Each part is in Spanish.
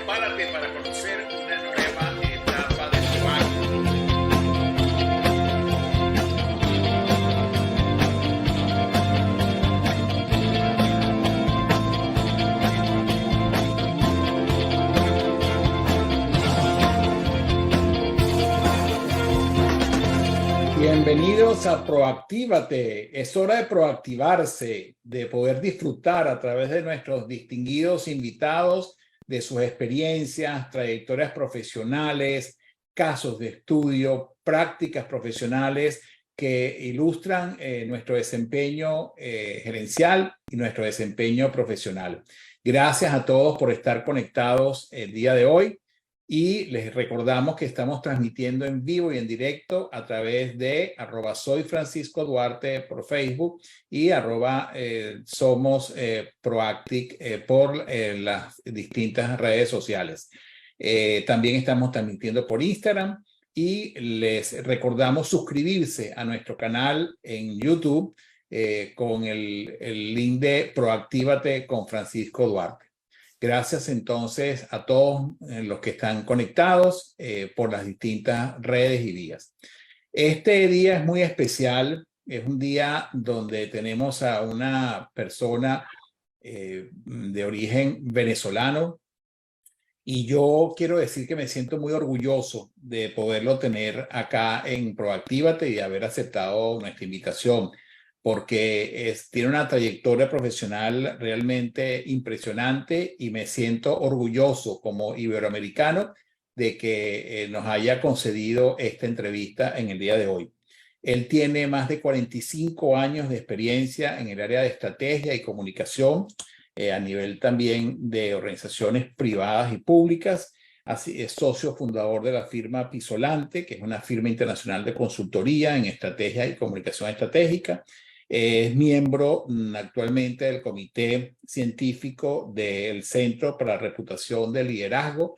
Prepárate para conocer una nueva etapa de tu año. Bienvenidos a Proactívate. Es hora de proactivarse, de poder disfrutar a través de nuestros distinguidos invitados de sus experiencias, trayectorias profesionales, casos de estudio, prácticas profesionales que ilustran nuestro desempeño gerencial y nuestro desempeño profesional. Gracias a todos por estar conectados el día de hoy. Y les recordamos que estamos transmitiendo en vivo y en directo a través de @soyFranciscoDuarte por Facebook y @somos Proactic por las distintas redes sociales. También estamos transmitiendo por Instagram y les recordamos suscribirse a nuestro canal en YouTube con el link de Proactívate con Francisco Duarte. Gracias entonces a todos los que están conectados por las distintas redes y vías. Este día es muy especial, es un día donde tenemos a una persona de origen venezolano y yo quiero decir que me siento muy orgulloso de poderlo tener acá en Proactívate y de haber aceptado nuestra invitación, porque tiene una trayectoria profesional realmente impresionante y me siento orgulloso como iberoamericano de que nos haya concedido esta entrevista en el día de hoy. Él tiene más de 45 años de experiencia en el área de estrategia y comunicación, a nivel también de organizaciones privadas y públicas. Así, es socio fundador de la firma Pisolante, que es una firma internacional de consultoría en estrategia y comunicación estratégica. Es miembro actualmente del comité científico del Centro para la Reputación del Liderazgo,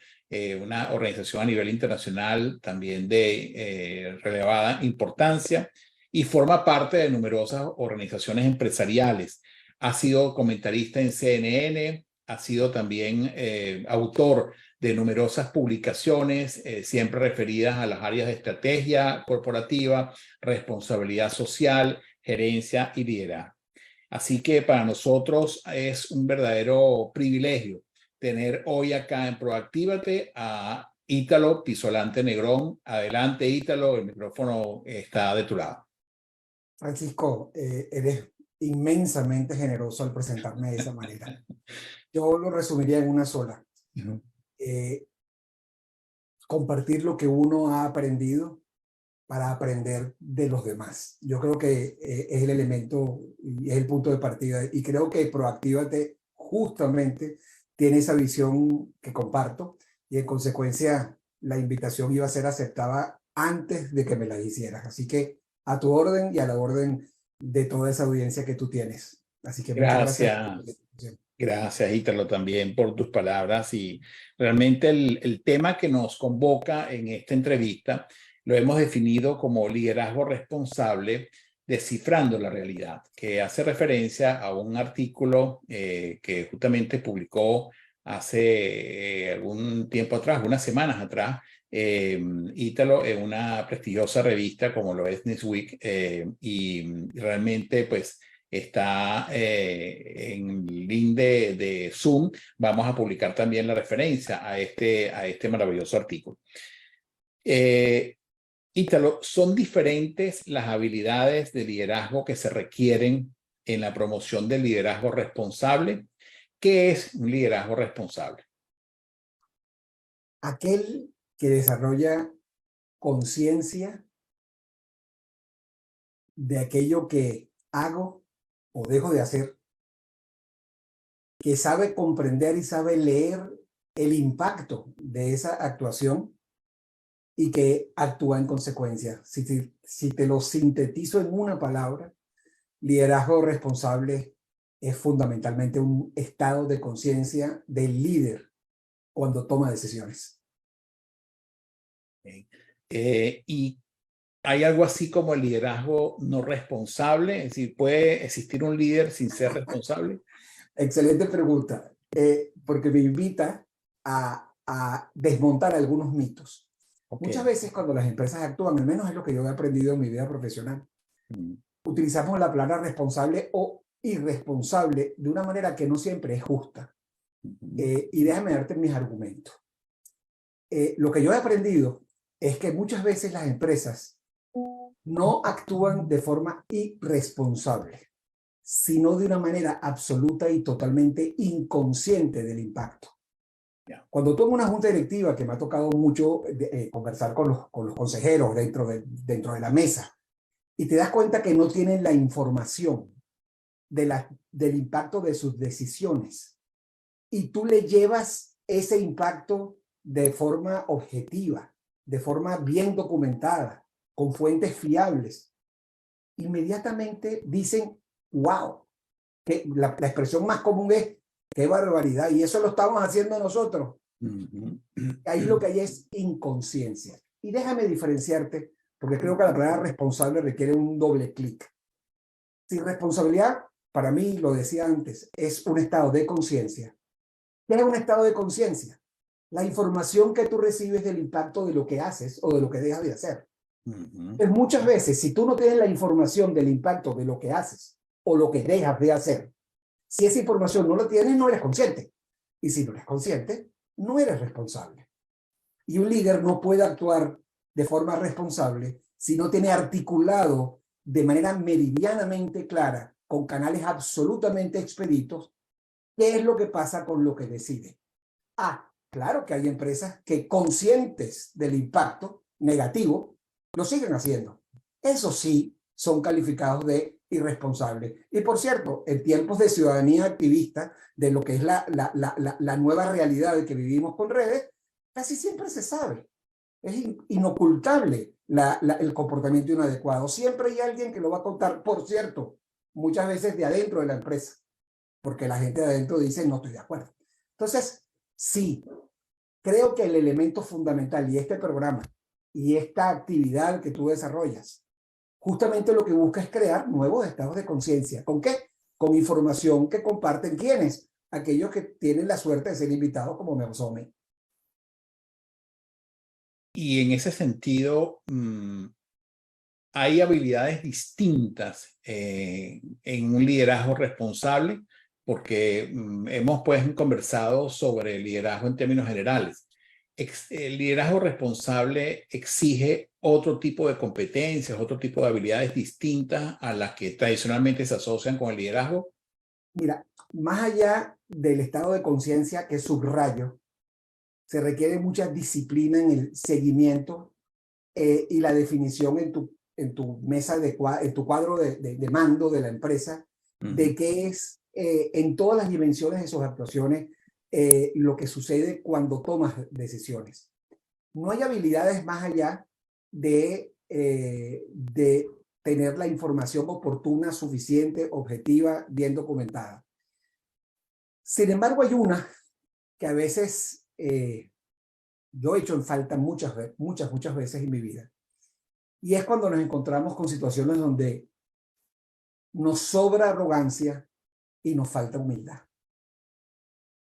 una organización a nivel internacional también de relevada importancia, y forma parte de numerosas organizaciones empresariales. Ha sido comentarista en CNN, ha sido también autor de numerosas publicaciones, siempre referidas a las áreas de estrategia corporativa, responsabilidad social, gerencia y liderazgo. Así que para nosotros es un verdadero privilegio tener hoy acá en Proactívate a Ítalo Pisolante Negrón. Adelante, Ítalo, el micrófono está de tu lado. Francisco, eres inmensamente generoso al presentarme de esa manera. Yo lo resumiría en una sola. Compartir lo que uno ha aprendido para aprender de los demás. Yo creo que es el elemento y es el punto de partida. Y creo que Proactívate justamente tiene esa visión que comparto y en consecuencia la invitación iba a ser aceptada antes de que me la hicieras. Así que a tu orden y a la orden de toda esa audiencia que tú tienes. Así que muchas gracias. Gracias, Ítalo, también por tus palabras. Y realmente el tema que nos convoca en esta entrevista lo hemos definido como liderazgo responsable, descifrando la realidad, que hace referencia a un artículo que justamente publicó hace algún tiempo atrás, unas semanas atrás, Ítalo, en una prestigiosa revista como lo es Newsweek, y realmente pues está en el link de Zoom. Vamos a publicar también la referencia a este maravilloso artículo. Ítalo, ¿son diferentes las habilidades de liderazgo que se requieren en la promoción del liderazgo responsable? ¿Qué es un liderazgo responsable? Aquel que desarrolla conciencia de aquello que hago o dejo de hacer, que sabe comprender y sabe leer el impacto de esa actuación y que actúa en consecuencia. Si te lo sintetizo en una palabra, liderazgo responsable es fundamentalmente un estado de conciencia del líder cuando toma decisiones. ¿Y hay algo así como el liderazgo no responsable? Es decir, ¿puede existir un líder sin ser responsable? Excelente pregunta, porque me invita a a desmontar algunos mitos. Okay. Muchas veces cuando las empresas actúan, al menos es lo que yo he aprendido en mi vida profesional, utilizamos la palabra responsable o irresponsable de una manera que no siempre es justa. Y déjame darte mis argumentos. Lo que yo he aprendido es que muchas veces las empresas no actúan de forma irresponsable, sino de una manera absoluta y totalmente inconsciente del impacto. Cuando tomo una junta directiva, que me ha tocado mucho conversar con los consejeros dentro de la mesa, y te das cuenta que no tienen la información del impacto de sus decisiones, y tú le llevas ese impacto de forma objetiva, de forma bien documentada, con fuentes fiables, inmediatamente dicen, wow, que la expresión más común es, qué barbaridad, y eso lo estamos haciendo nosotros. Ahí lo que hay es inconsciencia. Y déjame diferenciarte, porque creo que la palabra responsable requiere un doble clic. Si responsabilidad, para mí, lo decía antes, es un estado de conciencia. ¿Qué es un estado de conciencia? La información que tú recibes del impacto de lo que haces o de lo que dejas de hacer. Pues muchas veces, si tú no tienes la información del impacto de lo que haces o lo que dejas de hacer, si esa información no la tienes, no eres consciente. Y si no eres consciente, no eres responsable. Y un líder no puede actuar de forma responsable si no tiene articulado de manera meridianamente clara, con canales absolutamente expeditos, qué es lo que pasa con lo que decide. Claro que hay empresas que, conscientes del impacto negativo, lo siguen haciendo. Eso sí, son calificados de irresponsables. Y por cierto, en tiempos de ciudadanía activista, de lo que es la nueva realidad de que vivimos con redes, casi siempre se sabe. Es inocultable el comportamiento inadecuado. Siempre hay alguien que lo va a contar, por cierto, muchas veces de adentro de la empresa, porque la gente de adentro dice, no estoy de acuerdo. Entonces, sí, creo que el elemento fundamental y este programa y esta actividad que tú desarrollas, justamente lo que busca es crear nuevos estados de conciencia. ¿Con qué? Con información que comparten ¿quiénes? Aquellos que tienen la suerte de ser invitados como me pasó a mí. Y en ese sentido, hay habilidades distintas en un liderazgo responsable, porque hemos pues conversado sobre el liderazgo en términos generales. El liderazgo responsable exige otro tipo de competencias, otro tipo de habilidades distintas a las que tradicionalmente se asocian con el liderazgo. Mira, más allá del estado de conciencia que subrayo, se requiere mucha disciplina en el seguimiento y la definición en tu mesa, en tu cuadro de mando de la empresa, de qué es en todas las dimensiones de sus actuaciones lo que sucede cuando tomas decisiones. No hay habilidades más allá de tener la información oportuna, suficiente, objetiva, bien documentada. Sin embargo, hay una que a veces yo he hecho en falta muchas veces en mi vida. Y es cuando nos encontramos con situaciones donde nos sobra arrogancia y nos falta humildad.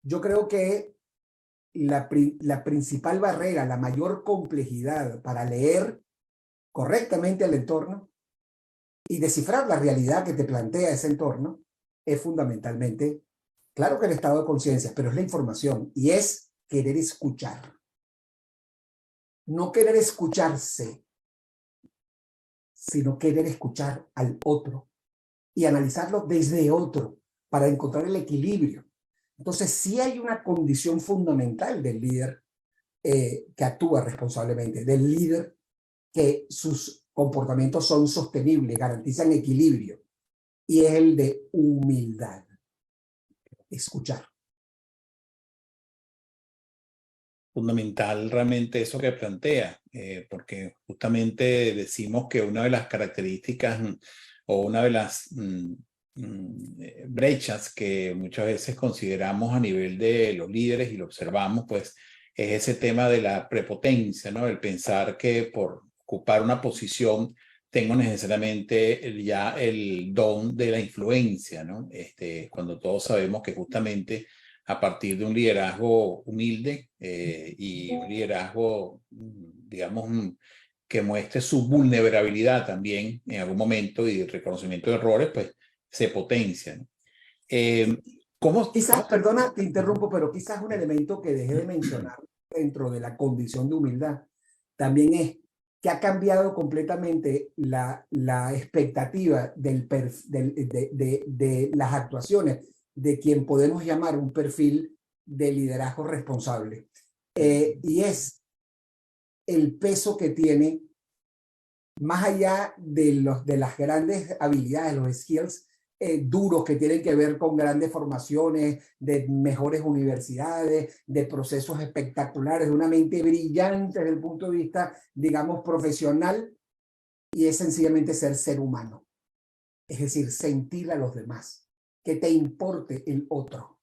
Yo creo que la principal barrera, la mayor complejidad para leer correctamente el entorno y descifrar la realidad que te plantea ese entorno es fundamentalmente, claro que el estado de conciencia, pero es la información y es querer escuchar. No querer escucharse, sino querer escuchar al otro y analizarlo desde otro para encontrar el equilibrio. Entonces, sí hay una condición fundamental del líder que actúa responsablemente, del líder que sus comportamientos son sostenibles, garantizan equilibrio, y es el de humildad. Escuchar. Fundamental realmente eso que plantea, porque justamente decimos que una de las características o una de las brechas que muchas veces consideramos a nivel de los líderes y lo observamos, pues es ese tema de la prepotencia, ¿no? El pensar que por ocupar una posición tengo necesariamente ya el don de la influencia, ¿no? Cuando todos sabemos que justamente a partir de un liderazgo humilde y un liderazgo, digamos, que muestre su vulnerabilidad también en algún momento y el reconocimiento de errores, pues se potencia, ¿no? Quizás, perdona, te interrumpo, pero quizás un elemento que dejé de mencionar dentro de la condición de humildad también es que ha cambiado completamente la expectativa de las actuaciones de quien podemos llamar un perfil de liderazgo responsable. Y es el peso que tiene, más allá de las grandes habilidades, los skills duros que tienen que ver con grandes formaciones, de mejores universidades, de procesos espectaculares, de una mente brillante desde el punto de vista, digamos, profesional, y es sencillamente ser humano. Es decir, sentir a los demás, que te importe el otro.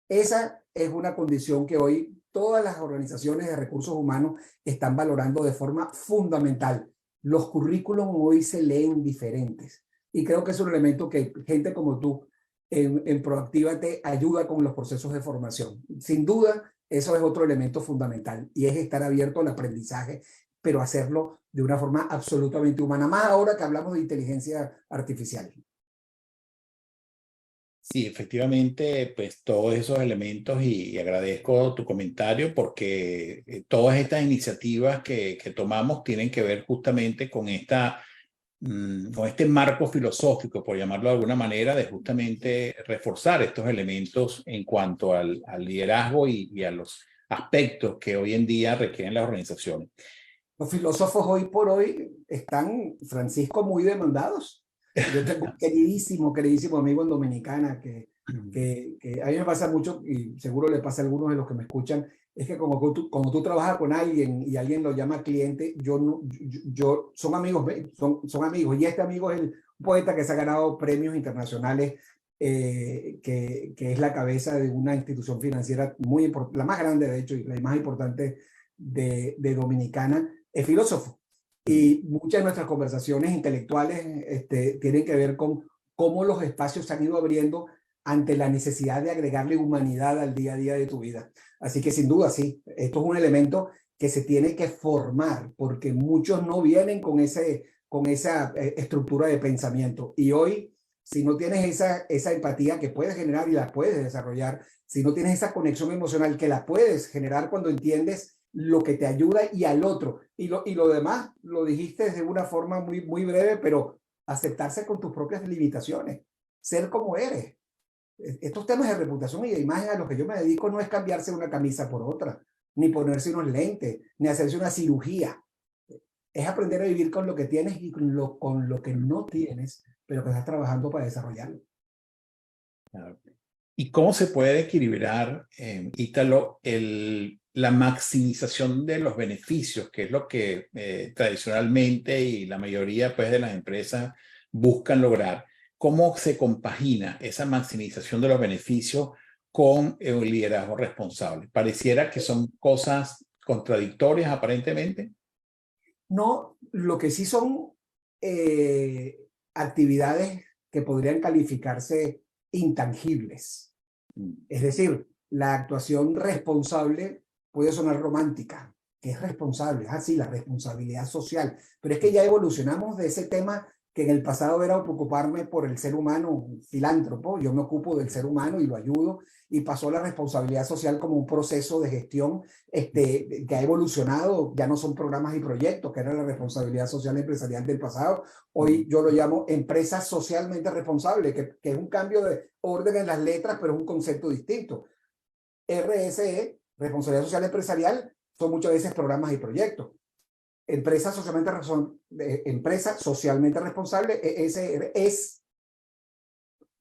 Esa es una condición que hoy todas las organizaciones de recursos humanos están valorando de forma fundamental. Los currículums hoy se leen diferentes. Y creo que es un elemento que gente como tú en Proactiva te ayuda con los procesos de formación. Sin duda, eso es otro elemento fundamental y es estar abierto al aprendizaje, pero hacerlo de una forma absolutamente humana, más ahora que hablamos de inteligencia artificial. Sí, efectivamente, pues todos esos elementos y agradezco tu comentario porque todas estas iniciativas que tomamos tienen que ver justamente con con este marco filosófico, por llamarlo de alguna manera, de justamente reforzar estos elementos en cuanto al liderazgo y a los aspectos que hoy en día requieren las organizaciones. Los filósofos hoy por hoy están, Francisco, muy demandados. Yo tengo un queridísimo amigo en Dominicana que a mí me pasa mucho, y seguro le pasa a algunos de los que me escuchan, es que como tú trabajas con alguien y alguien lo llama cliente, son amigos, son amigos. Y este amigo es el poeta que se ha ganado premios internacionales, que es la cabeza de una institución financiera muy importante, la más grande de hecho, y la más importante de Dominicana, es filósofo. Y muchas de nuestras conversaciones intelectuales tienen que ver con cómo los espacios se han ido abriendo ante la necesidad de agregarle humanidad al día a día de tu vida. Así que sin duda, sí, esto es un elemento que se tiene que formar porque muchos no vienen con esa estructura de pensamiento. Y hoy, si no tienes esa empatía que puedes generar y la puedes desarrollar, si no tienes esa conexión emocional que la puedes generar cuando entiendes lo que te ayuda y al otro. Y lo demás lo dijiste de una forma muy, muy breve, pero aceptarse con tus propias limitaciones, ser como eres. Estos temas de reputación y de imagen a los que yo me dedico no es cambiarse una camisa por otra, ni ponerse unos lentes, ni hacerse una cirugía. Es aprender a vivir con lo que tienes y con lo que no tienes, pero que estás trabajando para desarrollarlo. ¿Y cómo se puede equilibrar, Ítalo, la maximización de los beneficios, que es lo que tradicionalmente y la mayoría pues, de las empresas buscan lograr? ¿Cómo se compagina esa maximización de los beneficios con el liderazgo responsable? Pareciera que son cosas contradictorias aparentemente. No, lo que sí son actividades que podrían calificarse intangibles. Es decir, la actuación responsable puede sonar romántica, que es responsable, sí, la responsabilidad social, pero es que ya evolucionamos de ese tema que en el pasado era preocuparme por el ser humano, filántropo, yo me ocupo del ser humano y lo ayudo, y pasó la responsabilidad social como un proceso de gestión que ha evolucionado, ya no son programas y proyectos, que era la responsabilidad social empresarial del pasado, hoy yo lo llamo empresa socialmente responsable, que es un cambio de orden en las letras, pero es un concepto distinto. RSE, responsabilidad social empresarial, son muchas veces programas y proyectos. Empresa socialmente responsable es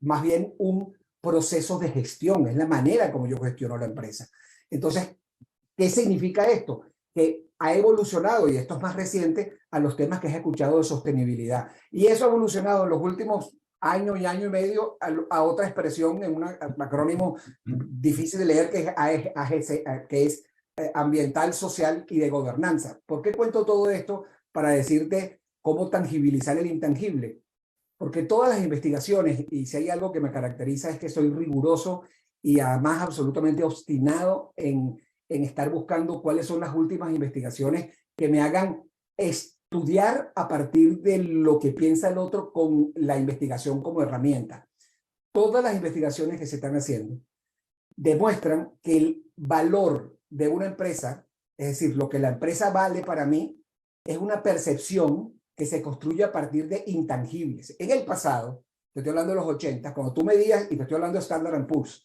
más bien un proceso de gestión, es la manera como yo gestiono la empresa. Entonces, ¿qué significa esto? Que ha evolucionado, y esto es más reciente, a los temas que has escuchado de sostenibilidad. Y eso ha evolucionado en los últimos año y medio a otra expresión en un acrónimo difícil de leer que es ambiental, social y de gobernanza. ¿Por qué cuento todo esto? Para decirte cómo tangibilizar el intangible. Porque todas las investigaciones, y si hay algo que me caracteriza es que soy riguroso y además absolutamente obstinado en estar buscando cuáles son las últimas investigaciones que me hagan estudiar a partir de lo que piensa el otro con la investigación como herramienta. Todas las investigaciones que se están haciendo demuestran que el valor de una empresa, es decir, lo que la empresa vale para mí, es una percepción que se construye a partir de intangibles. En el pasado, te estoy hablando de los 80, cuando tú medías, y te estoy hablando de Standard & Poor's,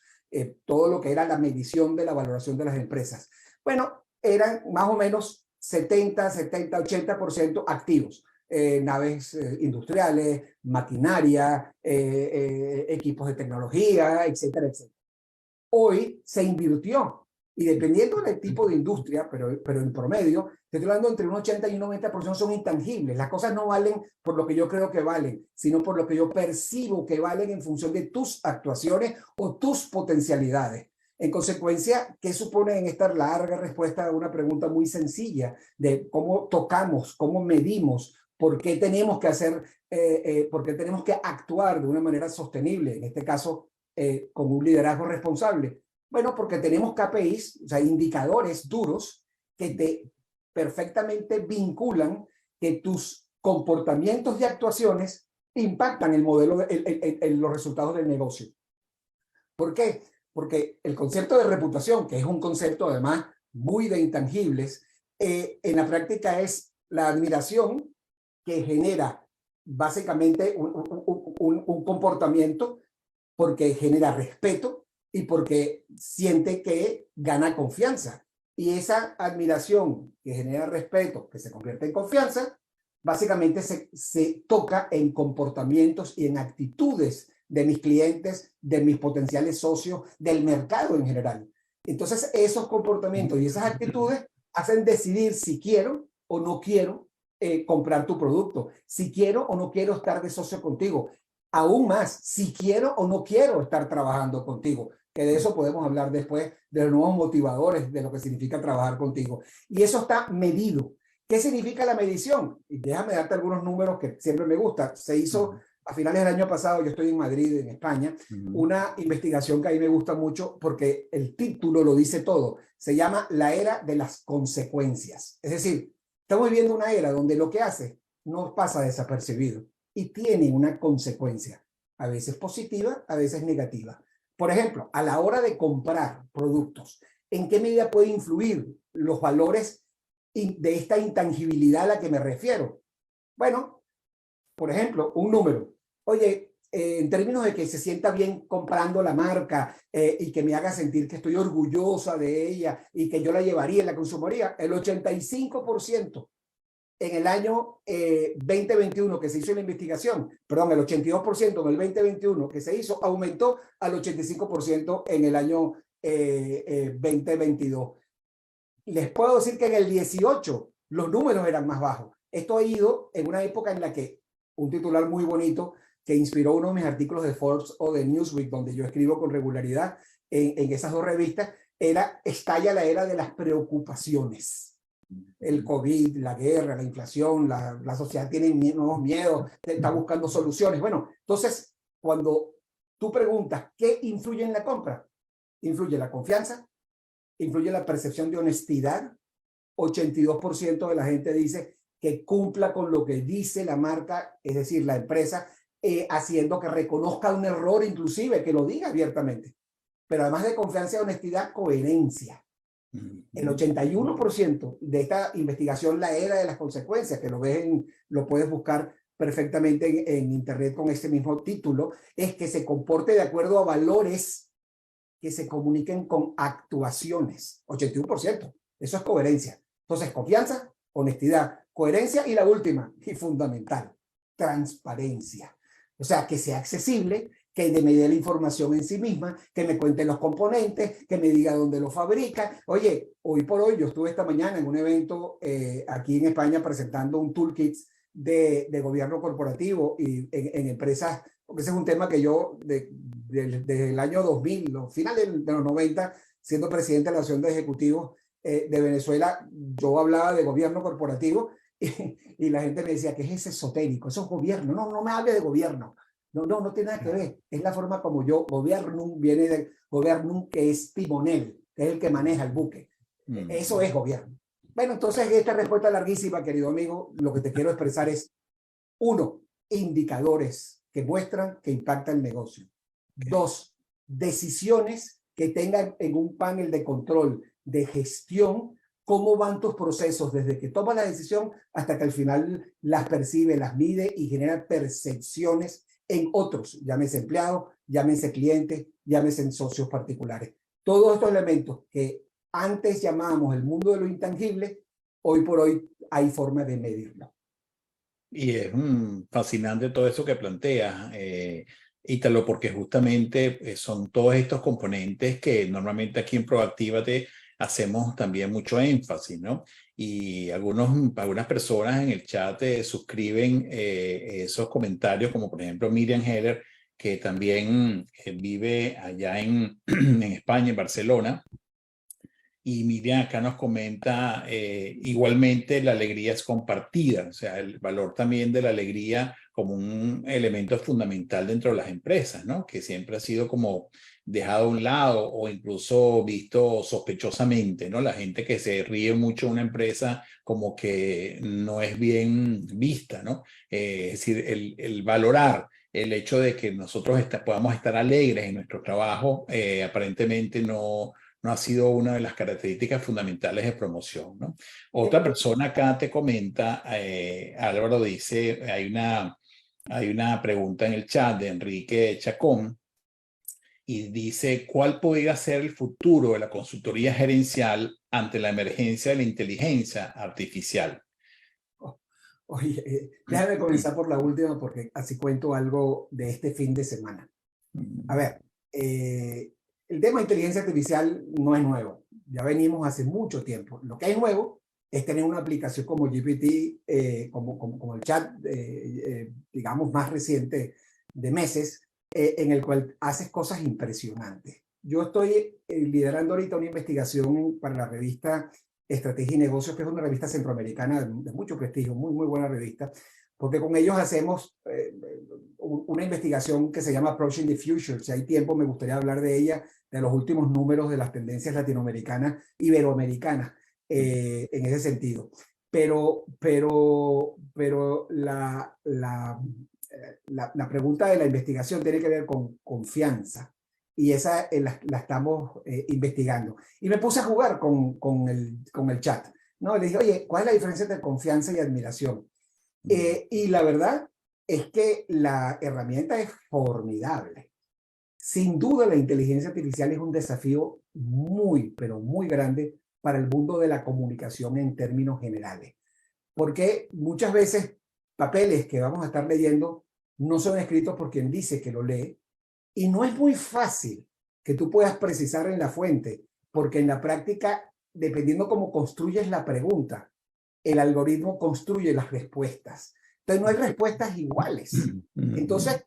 todo lo que era la medición de la valoración de las empresas, bueno, eran más o menos 80% activos. Naves industriales, maquinaria, equipos de tecnología, etcétera, etcétera. Hoy se invirtió y dependiendo del tipo de industria, pero en promedio, te estoy hablando entre un 80 y un 90% son intangibles. Las cosas no valen por lo que yo creo que valen, sino por lo que yo percibo que valen en función de tus actuaciones o tus potencialidades. En consecuencia, ¿qué supone en esta larga respuesta a una pregunta muy sencilla de cómo tocamos, cómo medimos, por qué tenemos que hacer, por qué tenemos que actuar de una manera sostenible, en este caso, con un liderazgo responsable? Bueno, porque tenemos KPIs, o sea, indicadores duros que te perfectamente vinculan que tus comportamientos y actuaciones impactan el modelo, los resultados del negocio. ¿Por qué? Porque el concepto de reputación, que es un concepto además muy de intangibles, en la práctica es la admiración que genera básicamente un comportamiento porque genera respeto y porque siente que gana confianza. Y esa admiración que genera respeto, que se convierte en confianza, básicamente se toca en comportamientos y en actitudes de mis clientes, de mis potenciales socios, del mercado en general. Entonces, esos comportamientos y esas actitudes hacen decidir si quiero o no quiero comprar tu producto, si quiero o no quiero estar de socio contigo. Aún más, si quiero o no quiero estar trabajando contigo, que de eso podemos hablar después, de los nuevos motivadores, de lo que significa trabajar contigo. Y eso está medido. ¿Qué significa la medición? Y déjame darte algunos números que siempre me gusta. Se hizo a finales del año pasado, yo estoy en Madrid, en España, una investigación que a mí me gusta mucho porque el título lo dice todo. Se llama la era de las consecuencias. Es decir, estamos viviendo una era donde lo que hace no pasa desapercibido y tiene una consecuencia, a veces positiva, a veces negativa. Por ejemplo, a la hora de comprar productos, ¿en qué medida puede influir los valores de esta intangibilidad a la que me refiero? Bueno, por ejemplo, un número. Oye, en términos de que se sienta bien comprando la marca y que me haga sentir que estoy orgullosa de ella y que yo la llevaría, la consumiría, el 85% en el año 2021 que se hizo la investigación, perdón, el 82% en el 2021 que se hizo, aumentó al 85% en el año 2022. Les puedo decir que en el 18 los números eran más bajos. Esto ha ido en una época en la que un titular muy bonito que inspiró uno de mis artículos de Forbes o de Newsweek, donde yo escribo con regularidad en esas dos revistas, era estalla la era de las preocupaciones. El COVID, la guerra, la inflación, la sociedad tiene nuevos miedos, está buscando soluciones. Bueno, entonces, cuando tú preguntas qué influye en la compra, influye la confianza, influye la percepción de honestidad. 82% de la gente dice que cumpla con lo que dice la marca, es decir, la empresa, haciendo que reconozca un error, inclusive que lo diga abiertamente. Pero además de confianza y honestidad, coherencia. El 81% de esta investigación, la era de las consecuencias, que lo puedes buscar perfectamente en internet con este mismo título, es que se comporte de acuerdo a valores que se comuniquen con actuaciones. 81%. Eso es coherencia. Entonces, confianza, honestidad, coherencia y la última y fundamental, transparencia. O sea, que sea accesible, que me dé la información en sí misma, que me cuente los componentes, que me diga dónde lo fabrica. Oye, hoy por hoy, yo estuve esta mañana en un evento aquí en España presentando un toolkit de gobierno corporativo y en empresas, porque ese es un tema que yo desde el año 2000, los finales de los 90, siendo presidente de la Asociación de Ejecutivos de Venezuela, yo hablaba de gobierno corporativo y la gente me decía que es ese esotérico, eso es gobierno, no me hable de gobierno. No tiene nada que ver. Es la forma como yo, gobernum, viene de gobernum, que es timonel, que es el que maneja el buque. Eso es gobierno. Bueno, entonces esta respuesta larguísima, querido amigo, lo que te quiero expresar es, 1, indicadores que muestran que impacta el negocio. 2, decisiones que tengan en un panel de control de gestión cómo van tus procesos desde que tomas la decisión hasta que al final las percibe, las mide y genera percepciones en otros, llámese empleados, llámese clientes, llámese en socios particulares. Todos estos elementos que antes llamábamos el mundo de lo intangible, hoy por hoy hay forma de medirlo. Y es fascinante todo eso que planteas, Ítalo, porque justamente son todos estos componentes que normalmente aquí en Proactívate hacemos también mucho énfasis, ¿no? Y algunas personas en el chat suscriben esos comentarios, como por ejemplo Miriam Heller, que también vive allá en España, en Barcelona. Y Miriam acá nos comenta, igualmente la alegría es compartida, o sea, el valor también de la alegría como un elemento fundamental dentro de las empresas, ¿no? Que siempre ha sido como dejado a un lado o incluso visto sospechosamente, ¿no? La gente que se ríe mucho de una empresa como que no es bien vista, ¿no? Es decir, el valorar el hecho de que nosotros podamos estar alegres en nuestro trabajo, aparentemente no ha sido una de las características fundamentales de promoción, ¿no? Otra persona acá te comenta, Álvaro dice, hay una pregunta en el chat de Enrique Chacón y dice, ¿cuál podría ser el futuro de la consultoría gerencial ante la emergencia de la inteligencia artificial? Oye, déjame comenzar por la última porque así cuento algo de este fin de semana. A ver, el tema de inteligencia artificial no es nuevo. Ya venimos hace mucho tiempo. Lo que es nuevo es tener una aplicación como GPT, como el chat, digamos, más reciente de meses, en el cual haces cosas impresionantes. Yo estoy liderando ahorita una investigación para la revista Estrategia y Negocios, que es una revista centroamericana de mucho prestigio, muy buena revista, porque con ellos hacemos una investigación que se llama Approaching the Future. Si hay tiempo, me gustaría hablar de ella, de los últimos números de las tendencias latinoamericanas, iberoamericanas, en ese sentido. Pero la pregunta de la investigación tiene que ver con confianza. Y esa la estamos investigando. Y me puse a jugar con el chat, ¿no? Le dije, oye, ¿cuál es la diferencia entre confianza y admiración? Y la verdad es que la herramienta es formidable. Sin duda, la inteligencia artificial es un desafío pero muy grande para el mundo de la comunicación en términos generales. Porque muchas veces papeles que vamos a estar leyendo no son escritos por quien dice que lo lee, y no es muy fácil que tú puedas precisar en la fuente, porque en la práctica, dependiendo cómo construyes la pregunta, el algoritmo construye las respuestas. Entonces no hay respuestas iguales. Entonces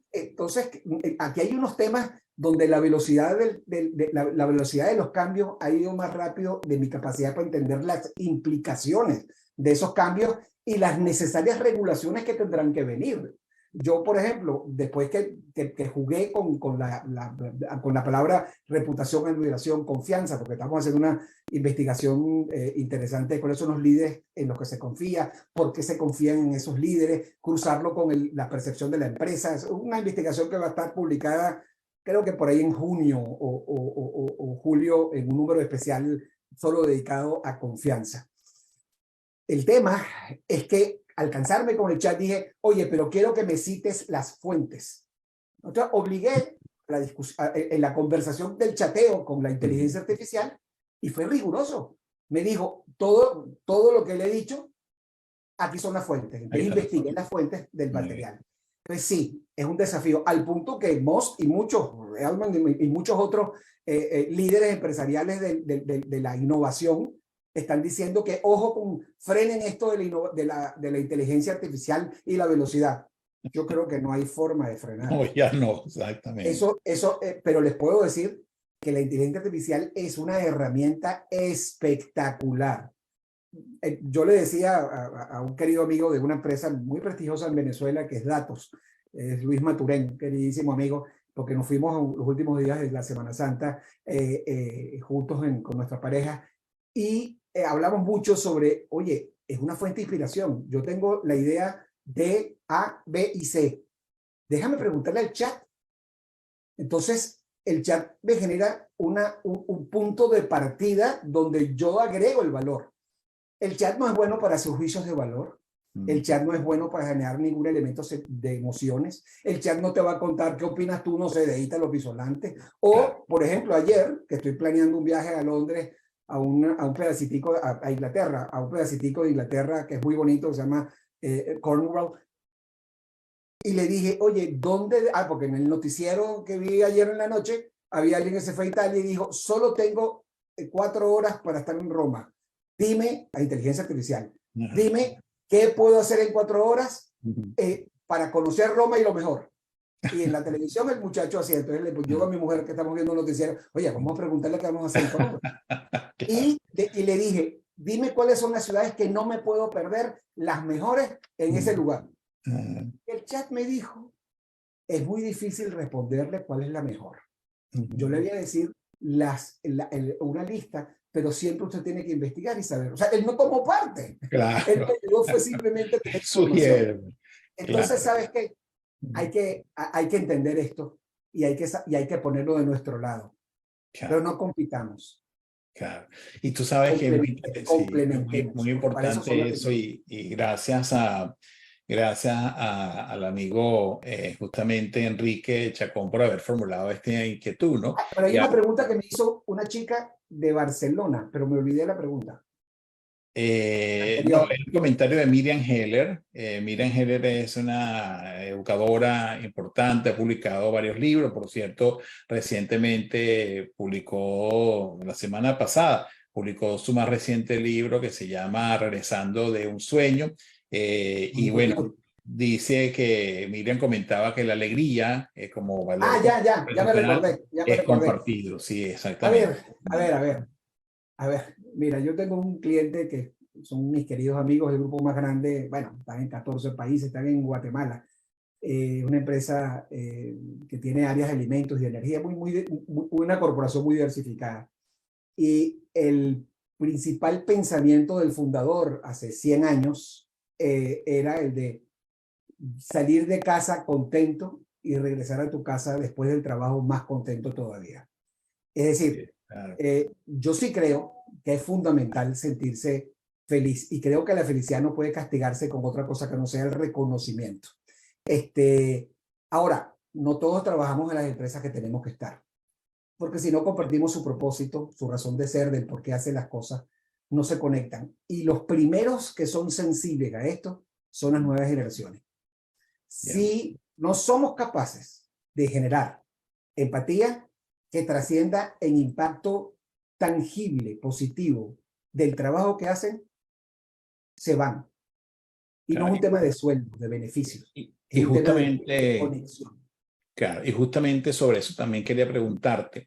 aquí hay unos temas donde la velocidad la velocidad de los cambios ha ido más rápido de mi capacidad para entender las implicaciones de esos cambios y las necesarias regulaciones que tendrán que venir. Yo, por ejemplo, después que jugué con la palabra reputación, admiración, confianza, porque estamos haciendo una investigación interesante de cuáles son los líderes en los que se confía, por qué se confían en esos líderes, cruzarlo con la percepción de la empresa. Es una investigación que va a estar publicada, creo que por ahí en junio o julio, en un número especial solo dedicado a confianza. El tema es que al cansarme con el chat dije, oye, pero quiero que me cites las fuentes. Entonces obligué en la conversación del chateo con la inteligencia artificial y fue riguroso. Me dijo, todo lo que le he dicho, aquí son las fuentes. Entonces investigué las fuentes del material. Entonces sí, es un desafío, al punto que Moss y muchos otros líderes empresariales de la innovación están diciendo que, ojo, frenen esto de la inteligencia artificial y la velocidad. Yo creo que no hay forma de frenar. No, ya no, exactamente. Pero les puedo decir que la inteligencia artificial es una herramienta espectacular. Yo le decía a un querido amigo de una empresa muy prestigiosa en Venezuela, que es Datos, es Luis Maturén, queridísimo amigo, porque nos fuimos los últimos días de la Semana Santa juntos con nuestra pareja y hablamos mucho sobre, oye, es una fuente de inspiración. Yo tengo la idea de A, B y C. Déjame preguntarle al chat. Entonces, el chat me genera un punto de partida donde yo agrego el valor. El chat no es bueno para hacer juicios de valor. El chat no es bueno para generar ningún elemento de emociones. El chat no te va a contar qué opinas tú, no sé, de Ítalo Pisolante. O, por ejemplo, ayer, que estoy planeando un viaje a Londres, a un pedacitico, a Inglaterra, a un pedacitico de Inglaterra que es muy bonito, que se llama Cornwall. Y le dije, oye, ¿dónde? Ah, porque en el noticiero que vi ayer en la noche, había alguien que se fue a Italia y dijo, solo tengo 4 horas para estar en Roma. Dime, a inteligencia artificial, dime qué puedo hacer en 4 horas para conocer Roma y lo mejor. Y en la televisión el muchacho hacía, entonces le pues, yo a mi mujer que estamos viendo un noticiero, oye, vamos a preguntarle qué vamos a hacer en 4 horas. Y le dije, dime cuáles son las ciudades que no me puedo perder, las mejores en ese lugar. El chat me dijo, es muy difícil responderle cuál es la mejor. Yo le voy a decir una lista, pero siempre usted tiene que investigar y saber. O sea, él no tomó parte. Claro. Él no fue simplemente sugiere. Entonces, claro. ¿Sabes qué? Hay que entender esto y hay que ponerlo de nuestro lado. Claro. Pero no compitamos. Claro. Y tú sabes que es muy importante eso y gracias al amigo justamente Enrique Chacón por haber formulado esta inquietud, ¿no? Pero hay una pregunta que me hizo una chica de Barcelona, pero me olvidé la pregunta. No, el comentario de Miriam Heller. Miriam Heller es una educadora importante, ha publicado varios libros, por cierto, recientemente publicó, la semana pasada, publicó su más reciente libro que se llama Regresando de un sueño. Y bueno, dice que Miriam comentaba que la alegría como valor. Ya me recordé. Es compartido, sí, exactamente. A ver, mira, yo tengo un cliente que son mis queridos amigos del grupo más grande, bueno, están en 14 países, están en Guatemala, una empresa que tiene áreas de alimentos y energía, una corporación muy diversificada. Y el principal pensamiento del fundador hace 100 años era el de salir de casa contento y regresar a tu casa después del trabajo más contento todavía. Es decir, yo sí creo que es fundamental sentirse feliz y creo que la felicidad no puede castigarse con otra cosa que no sea el reconocimiento. Ahora, no todos trabajamos en las empresas que tenemos que estar, porque si no compartimos su propósito, su razón de ser, del por qué hacen las cosas, no se conectan. Y los primeros que son sensibles a esto son las nuevas generaciones. Si no somos capaces de generar empatía que trascienda en impacto tangible, positivo del trabajo que hacen, se van. Y no es un tema de sueldo, de beneficios. Y justamente, claro, y justamente sobre eso también quería preguntarte,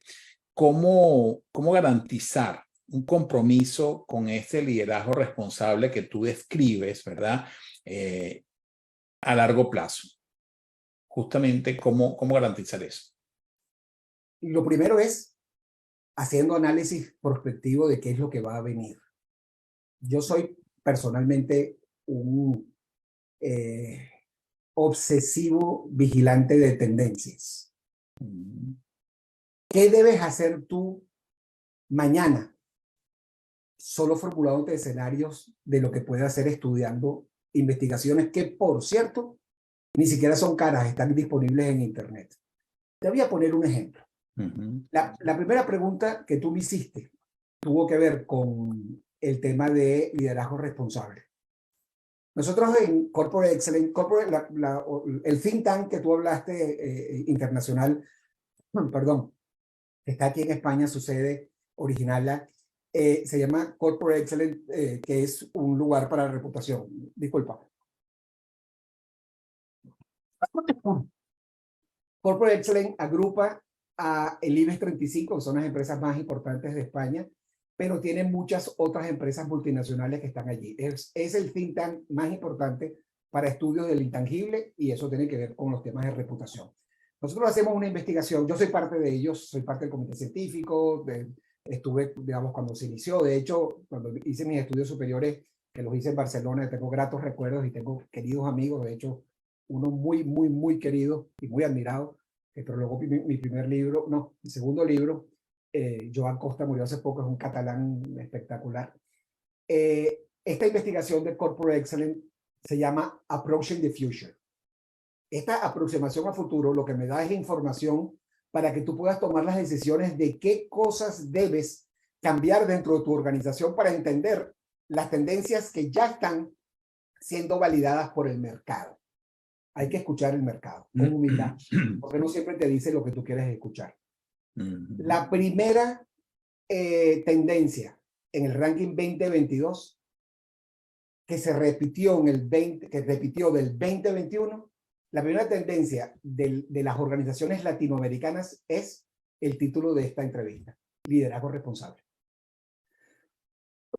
¿cómo garantizar un compromiso con este liderazgo responsable que tú describes, ¿verdad? A largo plazo. Justamente, ¿cómo garantizar eso? Lo primero es haciendo análisis prospectivo de qué es lo que va a venir. Yo soy personalmente un obsesivo vigilante de tendencias. ¿Qué debes hacer tú mañana? Solo formulándote escenarios de lo que puedes hacer estudiando investigaciones que, por cierto, ni siquiera son caras, están disponibles en internet. Te voy a poner un ejemplo. La primera pregunta que tú me hiciste tuvo que ver con el tema de liderazgo responsable. Nosotros en Corporate Excellence, el think tank que tú hablaste internacional, perdón, está aquí en España, su sede original, se llama Corporate Excellence, que es un lugar para la reputación. Disculpa. Corporate Excellence agrupa a el IBEX 35, que son las empresas más importantes de España, pero tiene muchas otras empresas multinacionales que están allí. Es el think tank más importante para estudios del intangible, y eso tiene que ver con los temas de reputación. Nosotros hacemos una investigación, yo soy parte de ellos, soy parte del comité científico, estuve, digamos, cuando se inició. De hecho, cuando hice mis estudios superiores, que los hice en Barcelona, tengo gratos recuerdos y tengo queridos amigos, de hecho, uno muy querido y muy admirado, que prologó mi primer libro, no, mi segundo libro. Joan Costa murió hace poco, es un catalán espectacular. Esta investigación de Corporate Excellence se llama Approaching the Future. Esta aproximación a futuro lo que me da es información para que tú puedas tomar las decisiones de qué cosas debes cambiar dentro de tu organización para entender las tendencias que ya están siendo validadas por el mercado. Hay que escuchar el mercado con humildad, porque no siempre te dice lo que tú quieres escuchar. La primera tendencia en el ranking 2022 que se repitió en el que repitió del 2021, la primera tendencia de las organizaciones latinoamericanas es el título de esta entrevista: liderazgo responsable.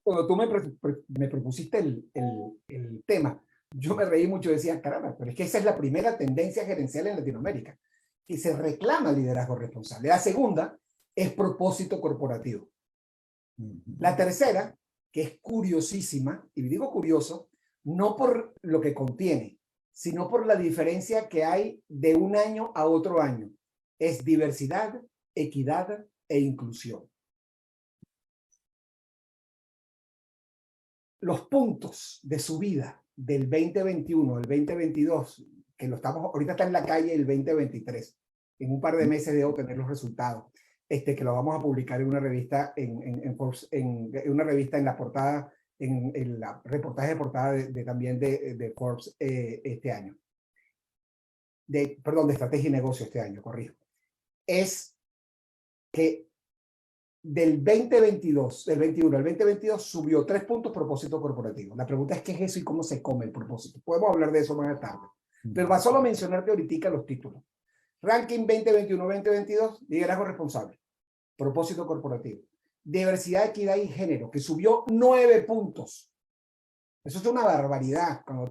Cuando tú me propusiste el tema, yo me reí mucho y decía, caramba, pero es que esa es la primera tendencia gerencial en Latinoamérica, y se reclama liderazgo responsable. La segunda es propósito corporativo. La tercera, que es curiosísima, y digo curioso, no por lo que contiene, sino por la diferencia que hay de un año a otro año, es diversidad, equidad e inclusión. Los puntos de subida del 2021 al 2022, que lo estamos, ahorita está en la calle el 2023, en un par de meses debo tener los resultados, que lo vamos a publicar en una revista, en una revista en la portada, en la reportaje de portada también de Forbes este año. Perdón, de estrategia y negocio este año, corrijo. Es que del 2022, del 21 al 2022 subió 3 puntos propósito corporativo. La pregunta es qué es eso y cómo se come el propósito. Podemos hablar de eso más tarde. Pero va solo a mencionarte ahorita los títulos. Ranking 2021-2022, liderazgo responsable, propósito corporativo. Diversidad, equidad y género, que subió 9 puntos. Eso es una barbaridad cuando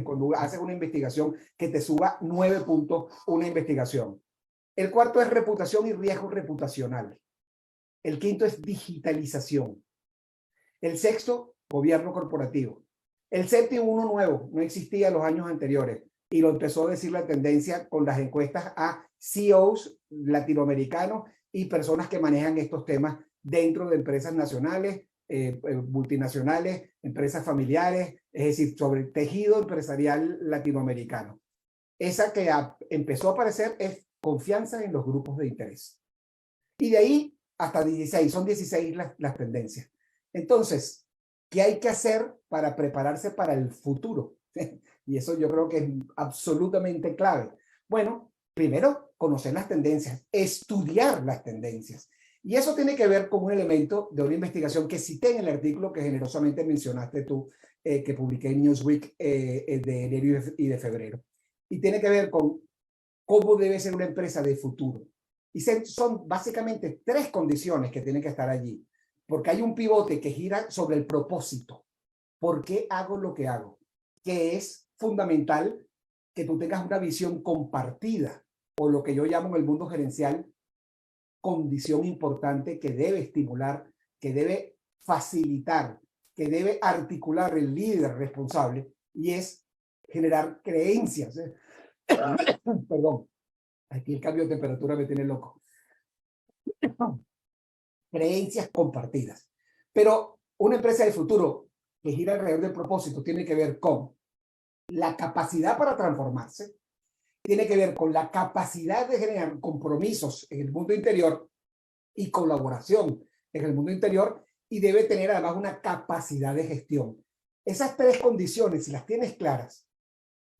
cuando haces una investigación que te suba 9 puntos una investigación. El cuarto es reputación y riesgo reputacional. El quinto es digitalización. El sexto, gobierno corporativo. El séptimo, uno nuevo, no existía en los años anteriores y lo empezó a decir la tendencia con las encuestas a CEOs latinoamericanos y personas que manejan estos temas dentro de empresas nacionales, multinacionales, empresas familiares, es decir, sobre el tejido empresarial latinoamericano. Esa que empezó a aparecer es confianza en los grupos de interés. Y de ahí hasta 16, son 16 las tendencias. Entonces, ¿qué hay que hacer para prepararse para el futuro? Y eso yo creo que es absolutamente clave. Bueno, primero, conocer las tendencias, estudiar las tendencias. Y eso tiene que ver con un elemento de una investigación que cité en el artículo que generosamente mencionaste tú, que publiqué en Newsweek de enero y de febrero. Y tiene que ver con cómo debe ser una empresa de futuro. Y son básicamente 3 condiciones que tienen que estar allí, porque hay un pivote que gira sobre el propósito. ¿Por qué hago lo que hago? Que es fundamental que tú tengas una visión compartida, o lo que yo llamo en el mundo gerencial, condición importante que debe estimular, que debe facilitar, que debe articular el líder responsable, y es generar creencias. Perdón. Aquí el cambio de temperatura me tiene loco. Creencias compartidas. Pero una empresa de futuro que gira alrededor del propósito tiene que ver con la capacidad para transformarse, tiene que ver con la capacidad de generar compromisos en el mundo interior y colaboración en el mundo interior, y debe tener además una capacidad de gestión. Esas 3 condiciones, si las tienes claras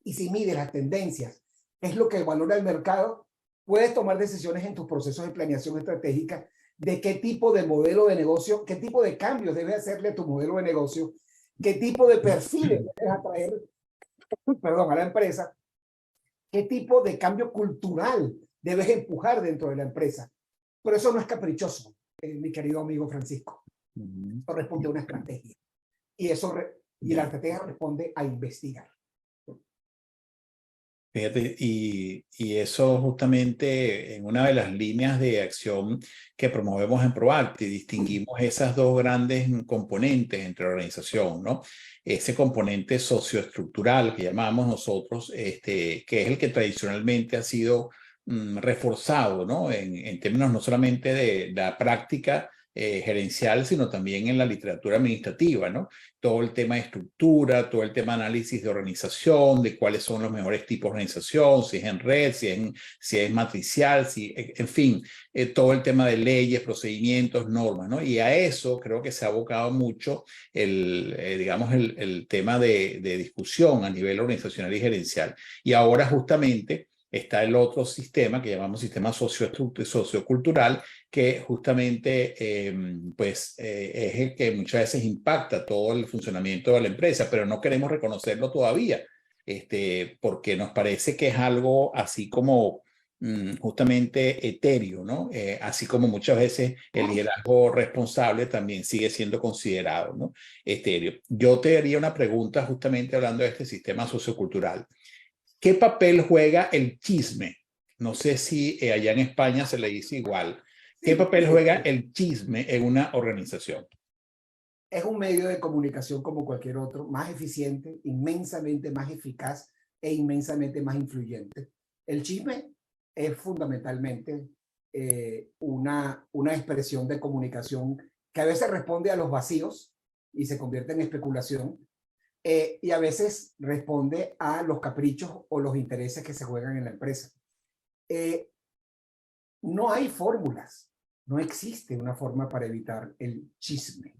y si mides las tendencias, es lo que valora el mercado, puedes tomar decisiones en tus procesos de planeación estratégica de qué tipo de modelo de negocio, qué tipo de cambios debes hacerle a tu modelo de negocio, qué tipo de perfiles debes atraer, perdón, a la empresa, qué tipo de cambio cultural debes empujar dentro de la empresa. Pero eso no es caprichoso, mi querido amigo Francisco. Eso responde a una estrategia. Y la estrategia responde a investigar. Fíjate, y eso justamente en una de las líneas de acción que promovemos en ProActi, distinguimos esas dos grandes componentes entre la organización, ¿no? Ese componente socioestructural que llamamos nosotros, que es el que tradicionalmente ha sido reforzado, ¿no? En términos no solamente de la práctica gerencial, sino también en la literatura administrativa, ¿no? Todo el tema de estructura, todo el tema de análisis de organización, de cuáles son los mejores tipos de organización, si es en red, si es matricial, en fin, todo el tema de leyes, procedimientos, normas, ¿no? Y a eso creo que se ha abocado mucho digamos, el tema de discusión a nivel organizacional y gerencial. Y ahora justamente está el otro sistema que llamamos sistema sociocultural, que justamente es el que muchas veces impacta todo el funcionamiento de la empresa, pero no queremos reconocerlo todavía, porque nos parece que es algo así como justamente etéreo, ¿no? Así como muchas veces el liderazgo responsable también sigue siendo considerado, ¿no? Etéreo. Yo te haría una pregunta justamente hablando de este sistema sociocultural. ¿Qué papel juega el chisme? No sé si allá en España se le dice igual. ¿Qué papel juega el chisme en una organización? Es un medio de comunicación como cualquier otro, más eficiente, inmensamente más eficaz e inmensamente más influyente. El chisme es fundamentalmente una expresión de comunicación que a veces responde a los vacíos y se convierte en especulación, y a veces responde a los caprichos o los intereses que se juegan en la empresa. No hay fórmulas, no existe una forma para evitar el chisme.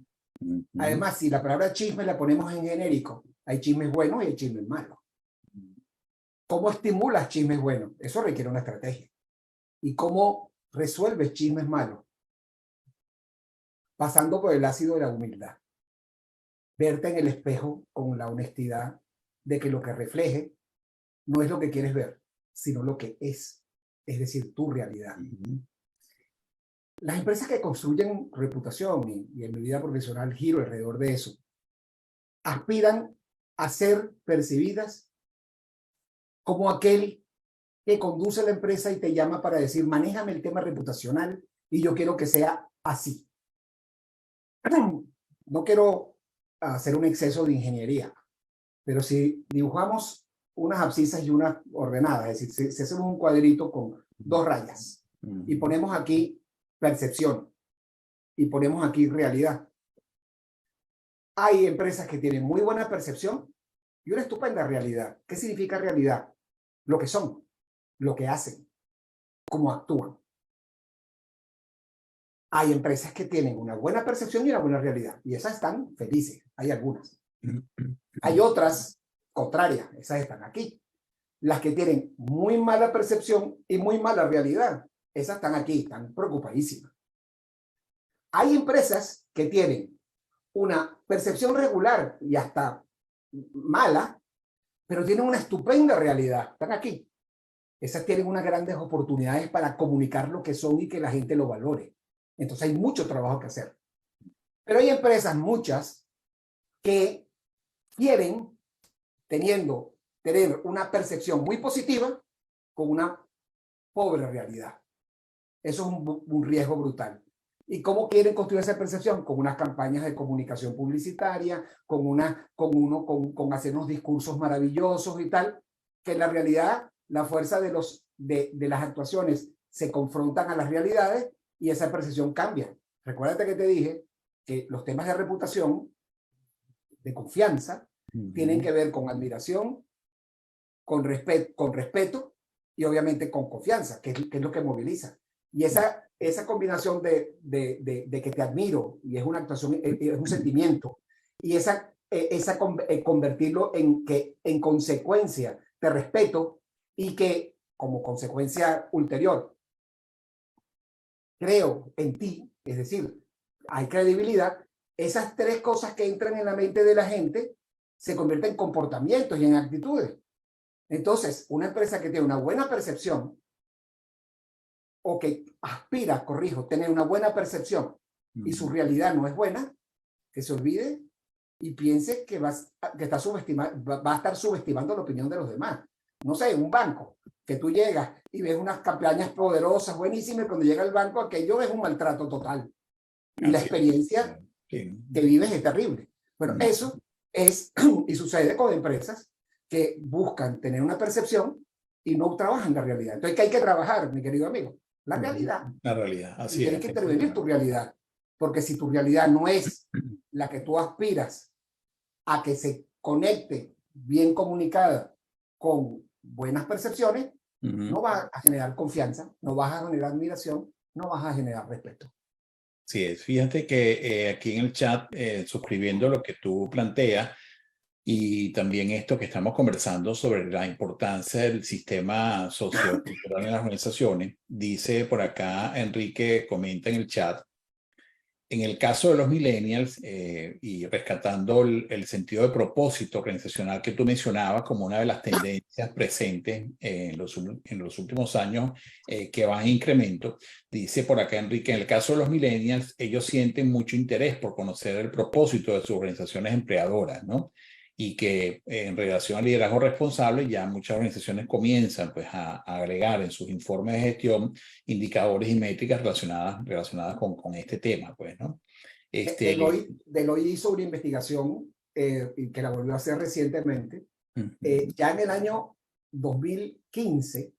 Además, si la palabra chisme la ponemos en genérico, hay chismes buenos y hay chismes malos. ¿Cómo estimulas chismes buenos? Eso requiere una estrategia. ¿Y cómo resuelves chismes malos? Pasando por el ácido de la humildad. Verte en el espejo con la honestidad de que lo que refleje no es lo que quieres ver, sino lo que es decir, tu realidad. Las empresas que construyen reputación y en mi vida profesional giro alrededor de eso, aspiran a ser percibidas como aquel que conduce la empresa y te llama para decir, manéjame el tema reputacional y yo quiero que sea así. No quiero hacer un exceso de ingeniería, pero si dibujamos unas abscisas y unas ordenadas, es decir, si hacemos un cuadrito con dos rayas y ponemos aquí percepción y ponemos aquí realidad. Hay empresas que tienen muy buena percepción y una estupenda realidad. ¿Qué significa realidad? Lo que son, lo que hacen, cómo actúan. Hay empresas que tienen una buena percepción y una buena realidad, y esas están felices, hay algunas. Hay otras contrarias, esas están aquí. Las que tienen muy mala percepción y muy mala realidad, esas están aquí, están preocupadísimas. Hay empresas que tienen una percepción regular y hasta mala, pero tienen una estupenda realidad, están aquí. Esas tienen unas grandes oportunidades para comunicar lo que son y que la gente lo valore. Entonces hay mucho trabajo que hacer. Pero hay empresas, muchas, que quieren tener una percepción muy positiva con una pobre realidad. Eso es un riesgo brutal. ¿Y cómo quieren construir esa percepción? Con unas campañas de comunicación publicitaria, con hacernos discursos maravillosos y tal, que en la realidad la fuerza de las actuaciones se confrontan a las realidades y esa percepción cambia. Recuérdate que te dije que los temas de reputación, de confianza, tienen que ver con admiración, con respeto y obviamente con confianza, que es lo que moviliza. Y esa combinación de que te admiro y es una actuación, es un sentimiento, y convertirlo en consecuencia te respeto y que como consecuencia ulterior creo en ti, es decir, hay credibilidad, esas tres cosas que entran en la mente de la gente se convierten en comportamientos y en actitudes. Entonces, una empresa que tiene una buena percepción o que aspira, tener una buena percepción y su realidad no es buena, que se olvide y piense que va a estar subestimando la opinión de los demás. no sé, un banco, que tú llegas y ves unas campañas poderosas, buenísimas, y cuando llega el banco aquello es un maltrato total. Y la Así es. experiencia Sí. que vives es terrible. Bueno, Mm. eso es, y sucede con empresas que buscan tener una percepción y no trabajan la realidad. Entonces, ¿qué hay que trabajar, mi querido amigo? La realidad. La realidad, Y así tienes es. que intervenir tu realidad. Porque si tu realidad no es la que tú aspiras a que se conecte bien comunicada con buenas percepciones, no vas a generar confianza, no vas a generar admiración, no vas a generar respeto. Sí, es. Fíjate que aquí en el chat, suscribiendo lo que tú planteas y también esto que estamos conversando sobre la importancia del sistema sociocultural en las organizaciones, dice por acá Enrique, comenta en el chat, en el caso de los millennials y rescatando el sentido de propósito organizacional que tú mencionabas como una de las tendencias presentes en los últimos años que va en incremento, dice por acá Enrique, en el caso de los millennials, ellos sienten mucho interés por conocer el propósito de sus organizaciones empleadoras, ¿no? Y que en relación al liderazgo responsable ya muchas organizaciones comienzan pues a agregar en sus informes de gestión indicadores y métricas relacionadas con este tema, pues, ¿no? Deloitte hizo una investigación y que la volvió a hacer recientemente. Ya en el año 2015,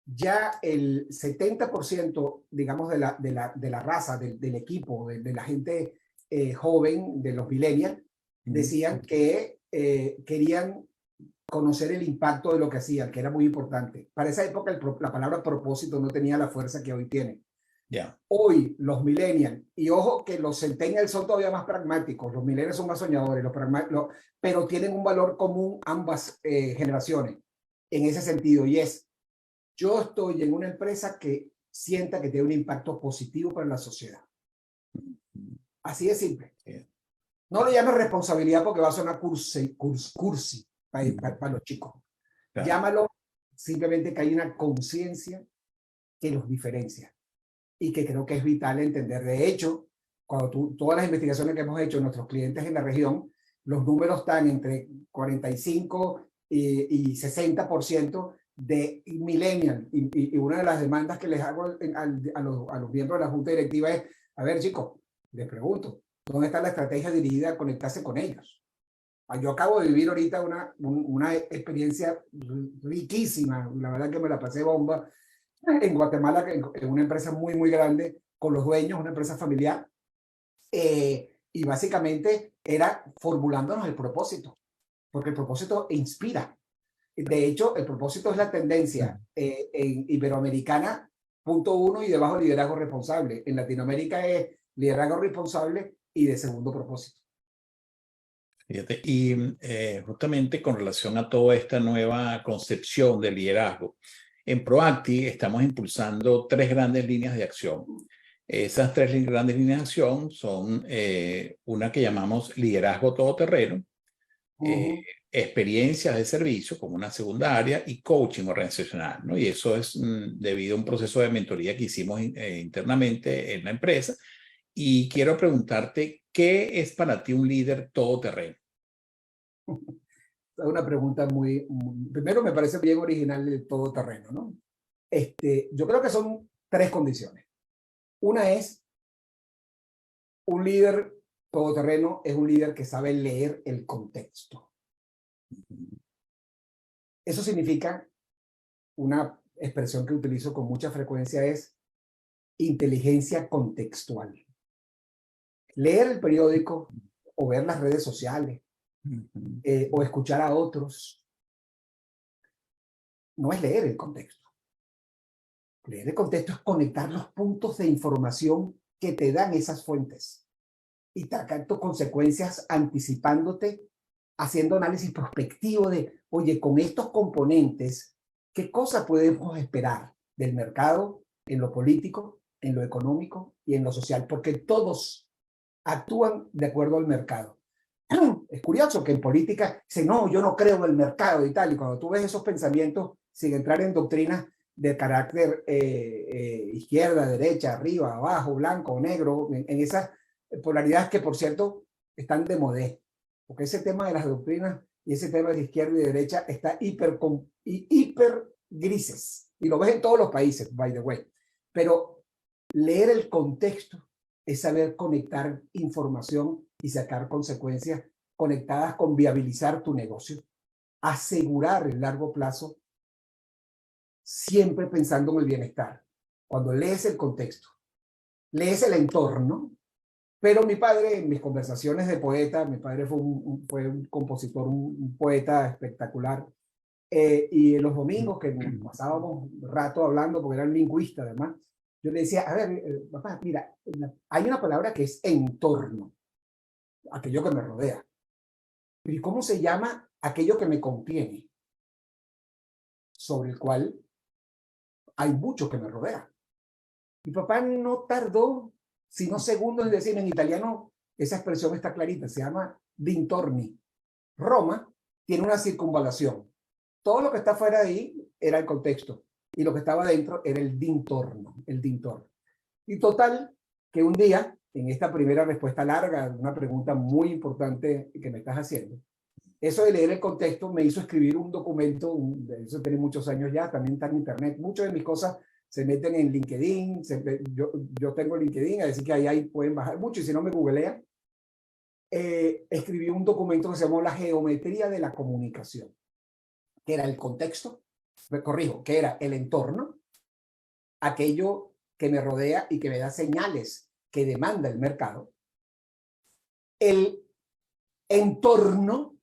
ya el 70%, digamos, de la raza, del equipo, de la gente joven, de los millennials, decían que querían conocer el impacto de lo que hacían, que era muy importante. Para esa época la palabra propósito no tenía la fuerza que hoy tiene. Yeah. Hoy los millennials, y ojo que los centennials son todavía más pragmáticos, los millennials son más soñadores, pero tienen un valor común ambas generaciones en ese sentido, y es, yo estoy en una empresa que sienta que tiene un impacto positivo para la sociedad. Así de simple. No le llames responsabilidad porque va a sonar cursi para los chicos. Claro. Llámalo simplemente que hay una conciencia que los diferencia y que creo que es vital entender. De hecho, todas las investigaciones que hemos hecho en nuestros clientes en la región, los números están entre 45 y 60% de millennial. Y una de las demandas que les hago a los miembros de la junta directiva es, a ver chicos, les pregunto, ¿dónde está la estrategia dirigida a conectarse con ellos? Yo acabo de vivir ahorita una experiencia riquísima, la verdad que me la pasé bomba, en Guatemala, en una empresa muy, muy grande, con los dueños, una empresa familiar, y básicamente era formulándonos el propósito, porque el propósito inspira. De hecho, el propósito es la tendencia en iberoamericana, punto 1, y debajo liderazgo responsable. En Latinoamérica es liderazgo responsable y de segundo propósito. Fíjate, y justamente con relación a toda esta nueva concepción de liderazgo, en Proacti estamos impulsando 3 grandes líneas de acción. Esas 3 grandes líneas de acción son una que llamamos liderazgo todoterreno, experiencias de servicio como una segunda área y coaching organizacional, ¿no? Y eso es debido a un proceso de mentoría que hicimos internamente en la empresa. Y quiero preguntarte, ¿qué es para ti un líder todoterreno? Es una pregunta primero me parece bien original el todoterreno, ¿no? Yo creo que son 3 condiciones. Una es, un líder todoterreno es un líder que sabe leer el contexto. Eso significa, una expresión que utilizo con mucha frecuencia es inteligencia contextual. Leer el periódico o ver las redes sociales o escuchar a otros no es leer el contexto. Leer el contexto es conectar los puntos de información que te dan esas fuentes y tratar tus consecuencias anticipándote, haciendo análisis prospectivo de, oye, con estos componentes, ¿qué cosa podemos esperar del mercado, en lo político, en lo económico y en lo social? Porque todos actúan de acuerdo al mercado. Es curioso que en política dicen, no, yo no creo en el mercado y tal, y cuando tú ves esos pensamientos, sin entrar en doctrinas de carácter izquierda, derecha, arriba, abajo, blanco, negro, en esas polaridades que, por cierto, están de modé, porque ese tema de las doctrinas y ese tema de izquierda y derecha está hiper grises. Y lo ves en todos los países, by the way. Pero leer el contexto es saber conectar información y sacar consecuencias conectadas con viabilizar tu negocio, asegurar el largo plazo, siempre pensando en el bienestar. Cuando lees el contexto, lees el entorno, pero mi padre, en mis conversaciones de poeta, mi padre fue un compositor, un poeta espectacular, y en los domingos que nos pasábamos un rato hablando, porque era un lingüista además, yo le decía, a ver, papá, mira, hay una palabra que es entorno, aquello que me rodea. ¿Y cómo se llama aquello que me contiene? Sobre el cual hay mucho que me rodea. Mi papá no tardó, sino segundos en decir, en italiano, esa expresión está clarita, se llama dintorni. Roma tiene una circunvalación. Todo lo que está fuera de ahí era el contexto, y lo que estaba dentro era el dintorno, el dintorno. Y total, que un día, en esta primera respuesta larga, una pregunta muy importante que me estás haciendo, eso de leer el contexto me hizo escribir un documento, eso tiene muchos años ya, también está en internet, muchas de mis cosas se meten en LinkedIn, yo tengo LinkedIn, así que ahí pueden bajar mucho, y si no me googlean, escribí un documento que se llamó La Geometría de la Comunicación, que era el contexto, me corrijo, que era el entorno, aquello que me rodea y que me da señales que demanda el mercado, el entorno,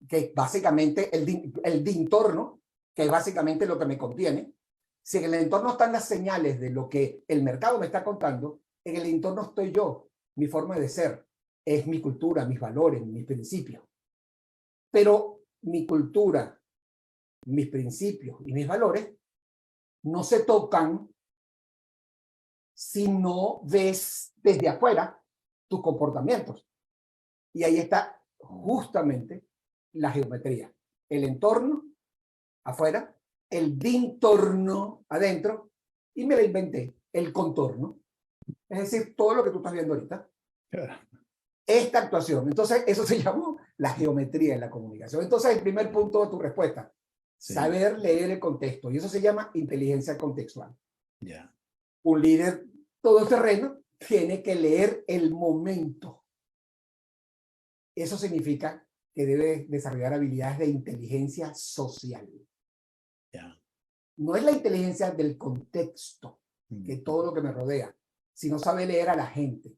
que básicamente el dintorno, que es básicamente lo que me contiene. Si en el entorno están las señales de lo que el mercado me está contando, en el entorno estoy yo, mi forma de ser, es mi cultura, mis valores, mis principios. Pero mi cultura, mis principios y mis valores no se tocan si no ves desde afuera tus comportamientos. Y ahí está justamente la geometría. El entorno afuera, el dintorno adentro, y me la inventé, el contorno. Es decir, todo lo que tú estás viendo ahorita. Esta actuación. Entonces, eso se llamó la geometría en la comunicación. Entonces, el primer punto de tu respuesta, sí, saber leer el contexto. Y eso se llama inteligencia contextual. Yeah. Un líder todoterreno tiene que leer el momento. Eso significa que debe desarrollar habilidades de inteligencia social. Yeah. No es la inteligencia del contexto, que todo lo que me rodea, sino sabe leer a la gente,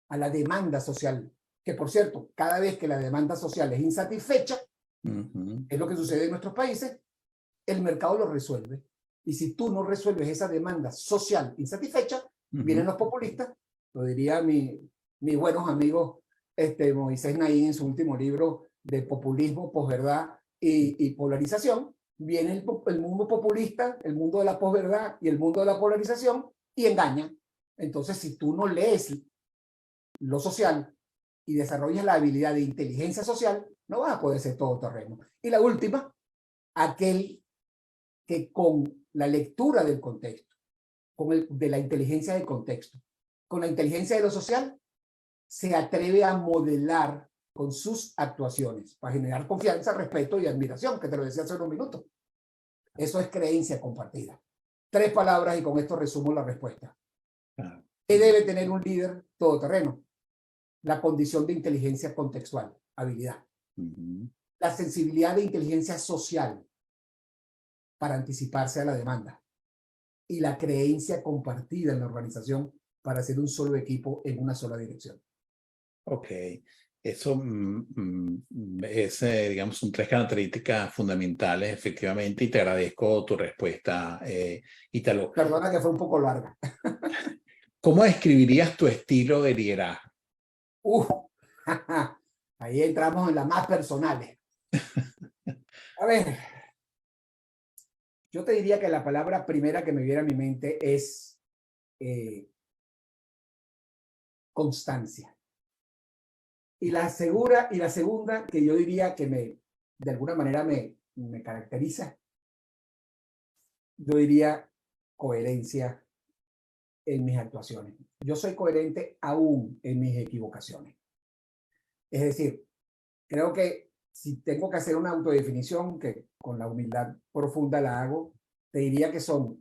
a la demanda social, que por cierto, cada vez que la demanda social es insatisfecha, es lo que sucede en nuestros países, el mercado lo resuelve. Y si tú no resuelves esa demanda social insatisfecha, vienen los populistas, lo diría mis buenos amigos Moisés Naín en su último libro de populismo, posverdad y polarización. Viene el mundo populista, el mundo de la posverdad y el mundo de la polarización, y engaña. Entonces, si tú no lees lo social y desarrollas la habilidad de inteligencia social, no vas a poder ser todoterreno. Y la última, aquel que con la lectura del contexto, de la inteligencia del contexto, con la inteligencia de lo social, se atreve a modelar con sus actuaciones para generar confianza, respeto y admiración, que te lo decía hace unos minutos. Eso es creencia compartida. 3 palabras y con esto resumo la respuesta. ¿Qué debe tener un líder todoterreno? La condición de inteligencia contextual, habilidad. La sensibilidad de inteligencia social para anticiparse a la demanda. Y la creencia compartida en la organización para hacer un solo equipo en una sola dirección. Ok. Eso es, digamos, son 3 características fundamentales, efectivamente, y te agradezco tu respuesta, Ítalo. Perdona que fue un poco larga. ¿Cómo describirías tu estilo de liderazgo? Ahí entramos en las más personales. A ver, yo te diría que la palabra primera que me viene a mi mente es constancia. Y la segunda que yo diría que de alguna manera me caracteriza, yo diría coherencia en mis actuaciones. Yo soy coherente aún en mis equivocaciones. Es decir, Creo que si tengo que hacer una autodefinición, que con la humildad profunda la hago, te diría que soy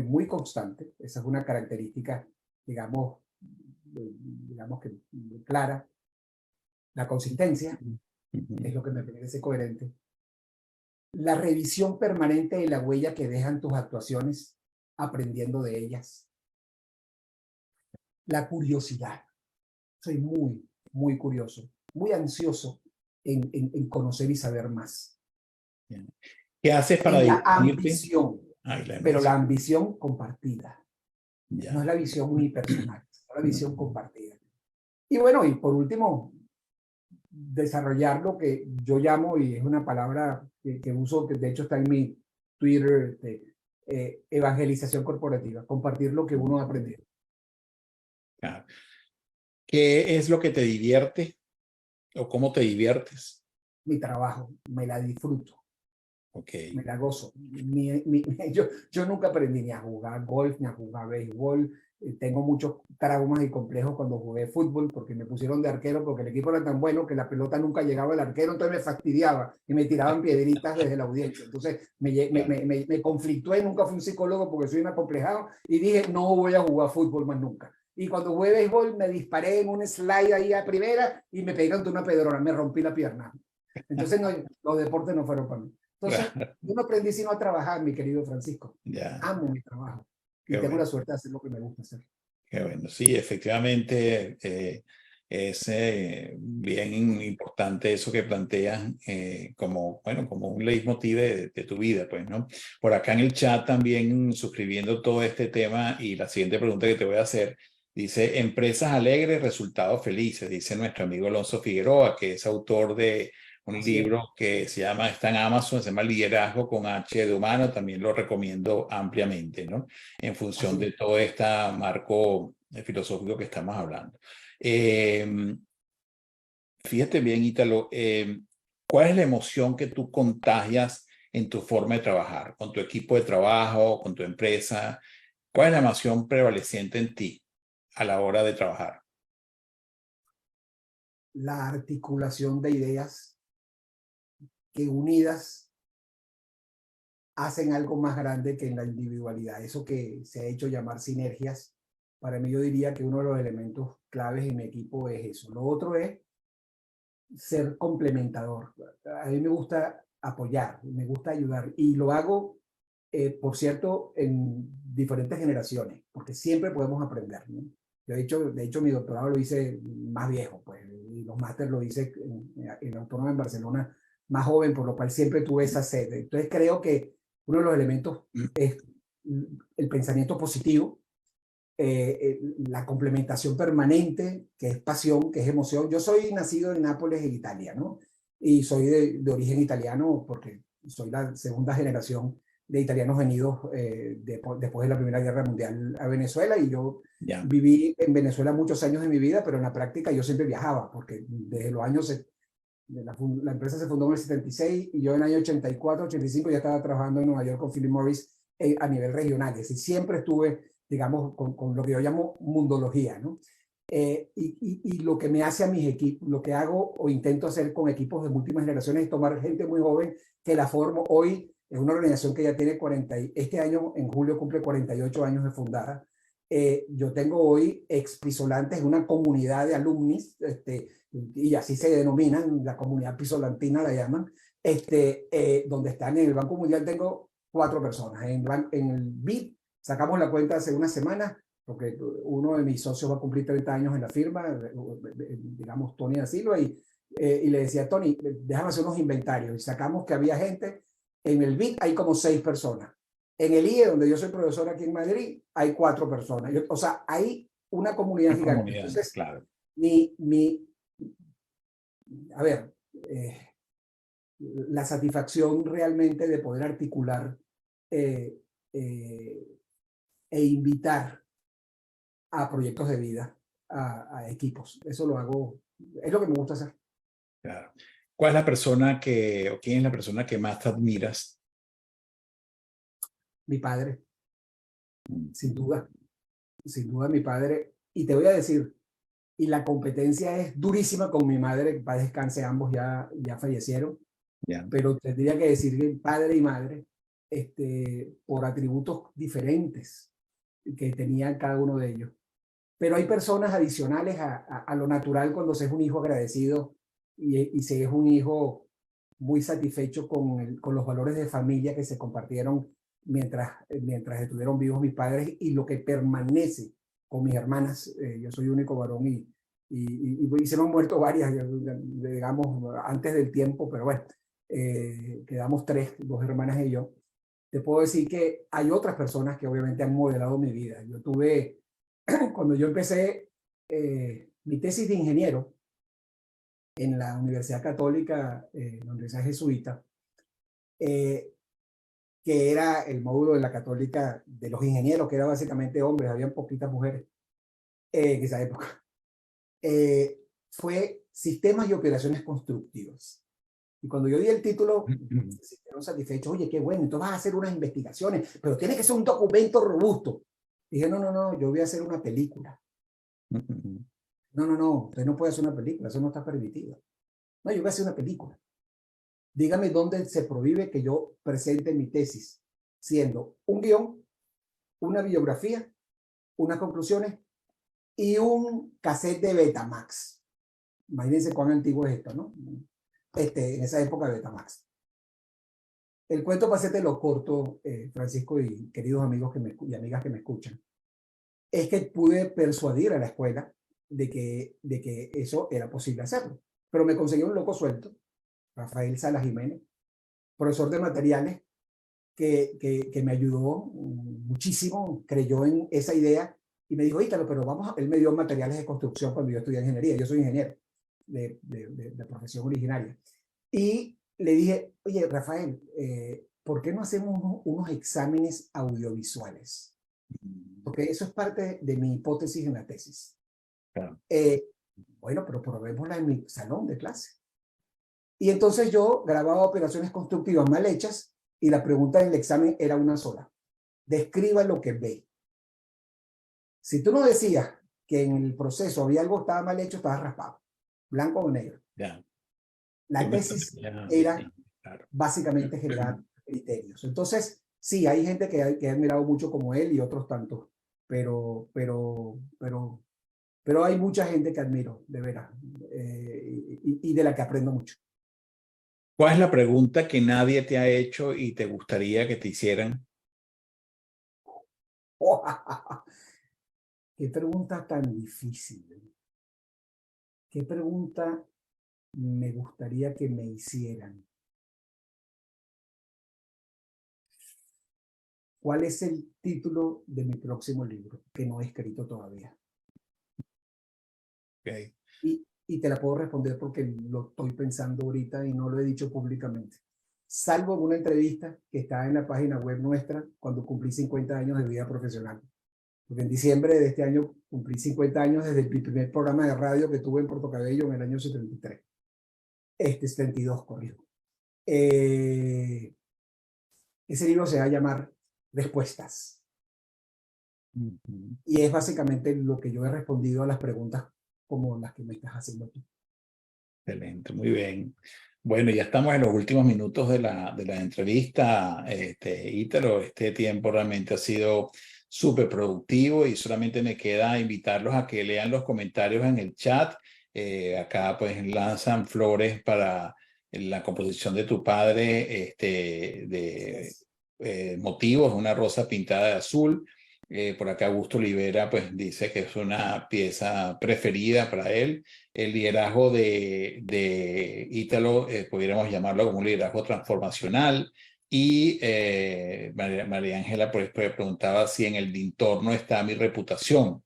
muy constante. Esa es una característica, digamos, digamos que clara. La consistencia es lo que me parece coherente. La revisión permanente de la huella que dejan tus actuaciones, aprendiendo de ellas. La curiosidad. Soy muy curioso, muy ansioso en conocer y saber más. ¿Qué haces para En la divertirte? ambición, Ay, la pero la ambición. ambición compartida. No es Ya. la visión unipersonal, es la visión compartida. Y bueno, y por último, desarrollar lo que yo llamo, y es una palabra que uso, que de hecho está en mi Twitter, evangelización corporativa, compartir lo que uno ha aprendido. Claro. ¿Qué es lo que te divierte o cómo te diviertes? Mi trabajo, me la disfruto. Ok. Me la gozo. Yo nunca aprendí ni a jugar golf, ni a jugar béisbol. Tengo muchos traumas y complejos cuando jugué fútbol, porque me pusieron de arquero, porque el equipo era tan bueno que la pelota nunca llegaba al arquero, entonces me fastidiaba y me tiraban piedritas desde la audiencia. Entonces me conflictué, nunca fui un psicólogo porque soy un acomplejado, y dije, no voy a jugar fútbol más nunca. Y cuando jugué béisbol, me disparé en un slide ahí a primera y me pegaron una pedrona, me rompí la pierna. Entonces no, los deportes no fueron para mí. Entonces, yo no aprendí sino a trabajar, mi querido Francisco. Ya. Amo mi trabajo y Qué tengo bueno. la suerte de hacer lo que me gusta hacer. Qué bueno. Sí, efectivamente es bien importante eso que planteas como, bueno, como un leitmotiv de tu vida, pues, ¿no? Por acá en el chat también suscribiendo todo este tema y la siguiente pregunta que te voy a hacer, dice, empresas alegres, resultados felices, dice nuestro amigo Alonso Figueroa, que es autor de un Así es. libro que se llama, está en Amazon, se llama Liderazgo con H de humano, también lo recomiendo ampliamente, ¿no? En función Así de es. todo este marco filosófico que estamos hablando. Fíjate bien, Ítalo, ¿cuál es la emoción que tú contagias en tu forma de trabajar, con tu equipo de trabajo, con tu empresa? ¿Cuál es la emoción prevaleciente en ti a la hora de trabajar? La articulación de ideas que unidas hacen algo más grande que en la individualidad. Eso que se ha hecho llamar sinergias, para mí yo diría que uno de los elementos claves en mi equipo es eso. Lo otro es ser complementador. A mí me gusta apoyar, me gusta ayudar y lo hago, por cierto, en diferentes generaciones, porque siempre podemos aprender, ¿no? Yo de hecho, mi doctorado lo hice más viejo, pues, y los máster lo hice en Autónoma en Barcelona más joven, por lo cual siempre tuve esa sed. Entonces creo que uno de los elementos es el pensamiento positivo, la complementación permanente, que es pasión, que es emoción. Yo soy nacido en Nápoles, en Italia, ¿no? Y soy de origen italiano porque soy la segunda generación de italianos venidos después de la Primera Guerra Mundial a Venezuela, y yo Ya, viví en Venezuela muchos años de mi vida, pero en la práctica yo siempre viajaba, porque desde los años, la empresa se fundó en el 76 y yo en el año 84, 85 ya estaba trabajando en Nueva York con Philip Morris a nivel regional. Es decir, siempre estuve, digamos, con lo que yo llamo mundología, ¿no? Y lo que me hace a mis equipos, lo que hago o intento hacer con equipos de múltiples generaciones es tomar gente muy joven que la formo. Hoy es una organización que ya tiene 40, este año en julio cumple 48 años de fundada. Yo tengo hoy expisolantes, una comunidad de alumnis, y así se denominan, la comunidad pisolantina la llaman, donde están en el Banco Mundial. Tengo 4 personas. En el BID sacamos la cuenta hace una semana, porque uno de mis socios va a cumplir 30 años en la firma, digamos Tony da Silva, y le decía, Tony, déjame hacer unos inventarios, y sacamos que había gente, en el BID hay como 6 personas. En el IE, donde yo soy profesor aquí en Madrid, hay 4 personas. O sea, hay una comunidad una gigante. comunidad, Entonces, claro. a ver, la satisfacción realmente de poder articular eh, eh, e invitar a proyectos de vida, a equipos. Eso lo hago, es lo que me gusta hacer. Claro. ¿Cuál es la persona que, o quién es la persona que más te admiras? Mi padre, sin duda mi padre. Y te voy a decir, y la competencia es durísima con mi madre, que para descanse, ambos ya fallecieron, pero tendría que decir que padre y madre, por atributos diferentes que tenían cada uno de ellos. Pero hay personas adicionales a lo natural cuando se es un hijo agradecido y se es un hijo muy satisfecho con los valores de familia que se compartieron mientras estuvieron vivos mis padres y lo que permanece con mis hermanas. Yo soy único varón y se me han muerto varias, digamos, antes del tiempo, pero bueno, quedamos dos hermanas y yo. Te puedo decir que hay otras personas que obviamente han modelado mi vida. Yo tuve, cuando yo empecé mi tesis de ingeniero en la Universidad Católica, la Universidad Jesuita, que era el módulo de la Católica de los ingenieros, que era básicamente hombres, habían poquitas mujeres en esa época, fue Sistemas y Operaciones Constructivas. Y cuando yo di el título, se sintieron satisfechos. Oye, qué bueno, entonces vas a hacer unas investigaciones, pero tiene que ser un documento robusto. Dije, no, yo voy a hacer una película. No, usted no puede hacer una película, eso no está permitido. No, yo voy a hacer una película. Dígame dónde se prohíbe que yo presente mi tesis, siendo un guión, una biografía, unas conclusiones y un cassette de Betamax. Imagínense cuán antiguo es esto, ¿no? En esa época de Betamax. El cuento para hacerte lo corto, Francisco y queridos amigos y amigas que me escuchan, es que pude persuadir a la escuela de que eso era posible hacerlo. Pero me conseguí un loco suelto, Rafael Salas Jiménez, profesor de materiales, que me ayudó muchísimo, creyó en esa idea y me dijo, Ítalo, pero él me dio materiales de construcción cuando yo estudié ingeniería, yo soy ingeniero de profesión originaria. Y le dije, oye, Rafael, ¿por qué no hacemos unos exámenes audiovisuales? Porque eso es parte de mi hipótesis en la tesis. Claro. Bueno, pero probémosla en mi salón de clase. Y entonces yo grababa operaciones constructivas mal hechas y la pregunta del examen era una sola. Describa lo que ve. Si tú no decías que en el proceso había algo que estaba mal hecho, estabas raspado. Blanco o negro. La tesis era básicamente generar criterios. Entonces, sí, hay gente que he admirado mucho como él y otros tantos, pero hay mucha gente que admiro, de veras, y de la que aprendo mucho. ¿Cuál es la pregunta que nadie te ha hecho y te gustaría que te hicieran? Qué pregunta tan difícil. Qué pregunta me gustaría que me hicieran. ¿Cuál es el título de mi próximo libro que no he escrito todavía? Okay. Y te la puedo responder porque lo estoy pensando ahorita y no lo he dicho públicamente. Salvo en una entrevista que está en la página web nuestra cuando cumplí 50 años de vida profesional. Porque en diciembre de este año cumplí 50 años desde mi primer programa de radio que tuve en Puerto Cabello en el año 73. 72, corrijo. Ese libro se va a llamar Respuestas. Y es básicamente lo que yo he respondido a las preguntas como las que me estás haciendo tú. Excelente, muy bien. Bueno, ya estamos en los últimos minutos de la entrevista, Ítalo. Este tiempo realmente ha sido súper productivo y solamente me queda invitarlos a que lean los comentarios en el chat. Acá pues lanzan flores para la composición de tu padre, motivos, una rosa pintada de azul. Por acá Augusto Olivera pues dice que es una pieza preferida para él. El liderazgo de Ítalo, pudiéramos llamarlo como un liderazgo transformacional. Y María Ángela pues, preguntaba si en el entorno está mi reputación.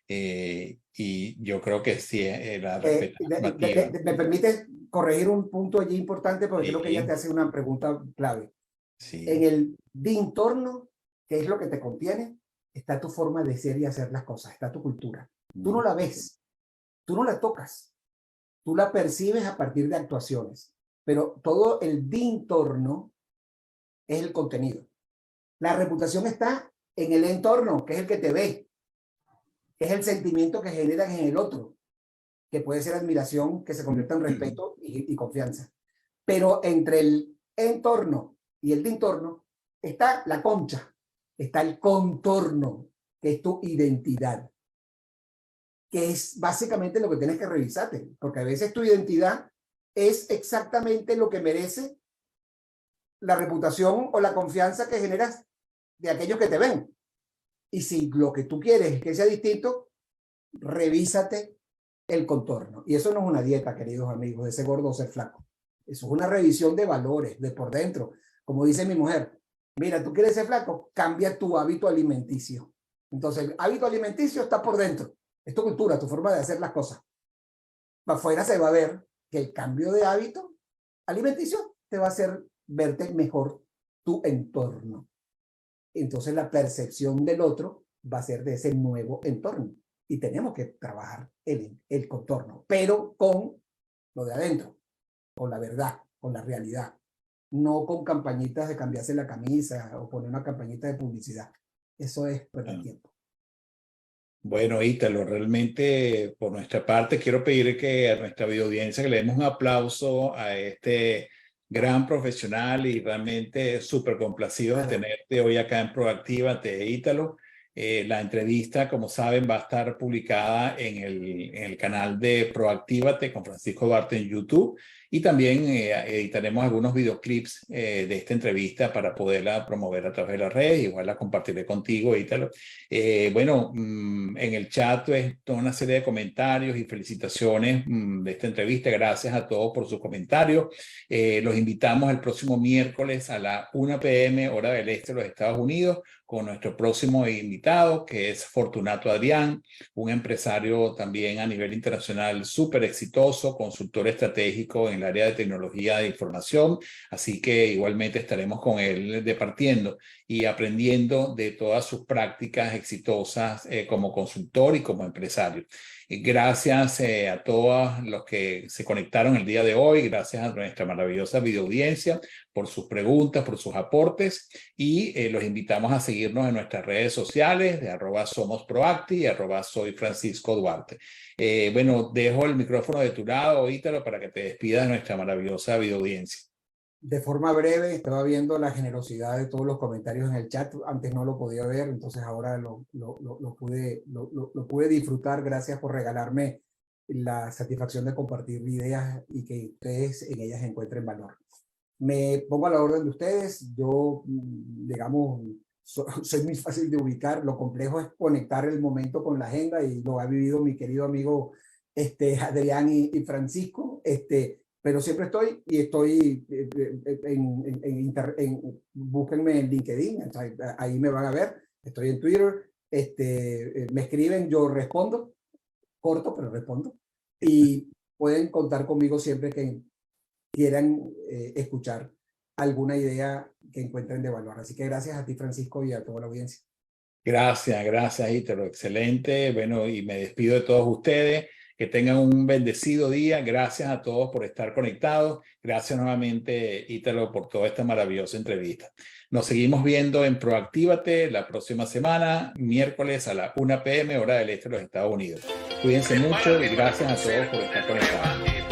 Y yo creo que sí era ¿Me permite corregir un punto allí importante? Porque creo que ella te hace una pregunta clave. Sí. En el entorno, que es lo que te contiene, está tu forma de ser y hacer las cosas, está tu cultura. Tú no la ves, tú no la tocas, tú la percibes a partir de actuaciones, pero todo el entorno es el contenido. La reputación está en el entorno, que es el que te ve, que es el sentimiento que generan en el otro. que puede ser admiración, que se convierta en respeto y confianza. Pero entre el entorno y el entorno está la concha, está el contorno, que es tu identidad, que es básicamente lo que tienes que revisarte, porque a veces tu identidad es exactamente lo que merece la reputación o la confianza que generas de aquellos que te ven. Y si lo que tú quieres es que sea distinto, revísate el contorno. Y eso no es una dieta, queridos amigos, de ser gordo o ser flaco. Eso es una revisión de valores, de por dentro. Como dice mi mujer, mira, tú quieres ser flaco, cambia tu hábito alimenticio. Entonces, el hábito alimenticio está por dentro. Es tu cultura, tu forma de hacer las cosas. Para afuera se va a ver que el cambio de hábito alimenticio te va a hacer verte mejor tu entorno. Entonces, la percepción del otro va a ser de ese nuevo entorno. Y tenemos que trabajar el contorno, pero con lo de adentro, con la verdad, con la realidad. No con campañitas de cambiarse la camisa o poner una campañita de publicidad. Eso es perder tiempo. Bueno, Ítalo, realmente por nuestra parte quiero pedir que a nuestra videoaudiencia que le demos un aplauso a este gran profesional y realmente súper complacido de tenerte hoy acá en Proactívate, Ítalo. La entrevista, como saben, va a estar publicada en el canal de Proactívate con Francisco Duarte en YouTube, y también editaremos algunos videoclips de esta entrevista para poderla promover a través de las redes. Igual la compartiré contigo, Ítalo. Bueno, en el chat es toda una serie de comentarios y felicitaciones de esta entrevista. Gracias a todos por sus comentarios. Los invitamos el próximo miércoles a la 1 p.m. hora del este de los Estados Unidos con nuestro próximo invitado, que es Fortunato Adrián, un empresario también a nivel internacional súper exitoso, consultor estratégico en el área de tecnología de información. Así que igualmente estaremos con él departiendo y aprendiendo de todas sus prácticas exitosas como consultor y como empresario. Gracias a todos los que se conectaron el día de hoy. Gracias a nuestra maravillosa videoaudiencia por sus preguntas, por sus aportes, y los invitamos a seguirnos en nuestras redes sociales de @somosproacti y @soyfranciscoduarte. Bueno, dejo el micrófono de tu lado, Ítalo, para que te despidas de nuestra maravillosa videoaudiencia. De forma breve, estaba viendo la generosidad de todos los comentarios en el chat. Antes no lo podía ver, entonces ahora lo pude disfrutar. Gracias por regalarme la satisfacción de compartir ideas y que ustedes en ellas encuentren valor. Me pongo a la orden de ustedes. Yo, digamos, soy muy fácil de ubicar. Lo complejo es conectar el momento con la agenda, y lo ha vivido mi querido amigo Adrián y Francisco. Pero siempre estoy búsquenme en LinkedIn, ahí me van a ver. Estoy en Twitter, me escriben, yo respondo, corto, pero respondo. Y pueden contar conmigo siempre que quieran escuchar alguna idea que encuentren de valor. Así que gracias a ti, Francisco, y a toda la audiencia. Gracias, Ítalo. Excelente. Bueno, y me despido de todos ustedes. Que tengan un bendecido día. Gracias a todos por estar conectados. Gracias nuevamente, Ítalo, por toda esta maravillosa entrevista. Nos seguimos viendo en Proactívate la próxima semana, miércoles a la 1 p.m. hora del este de los Estados Unidos. Cuídense mucho y gracias a todos por estar conectados.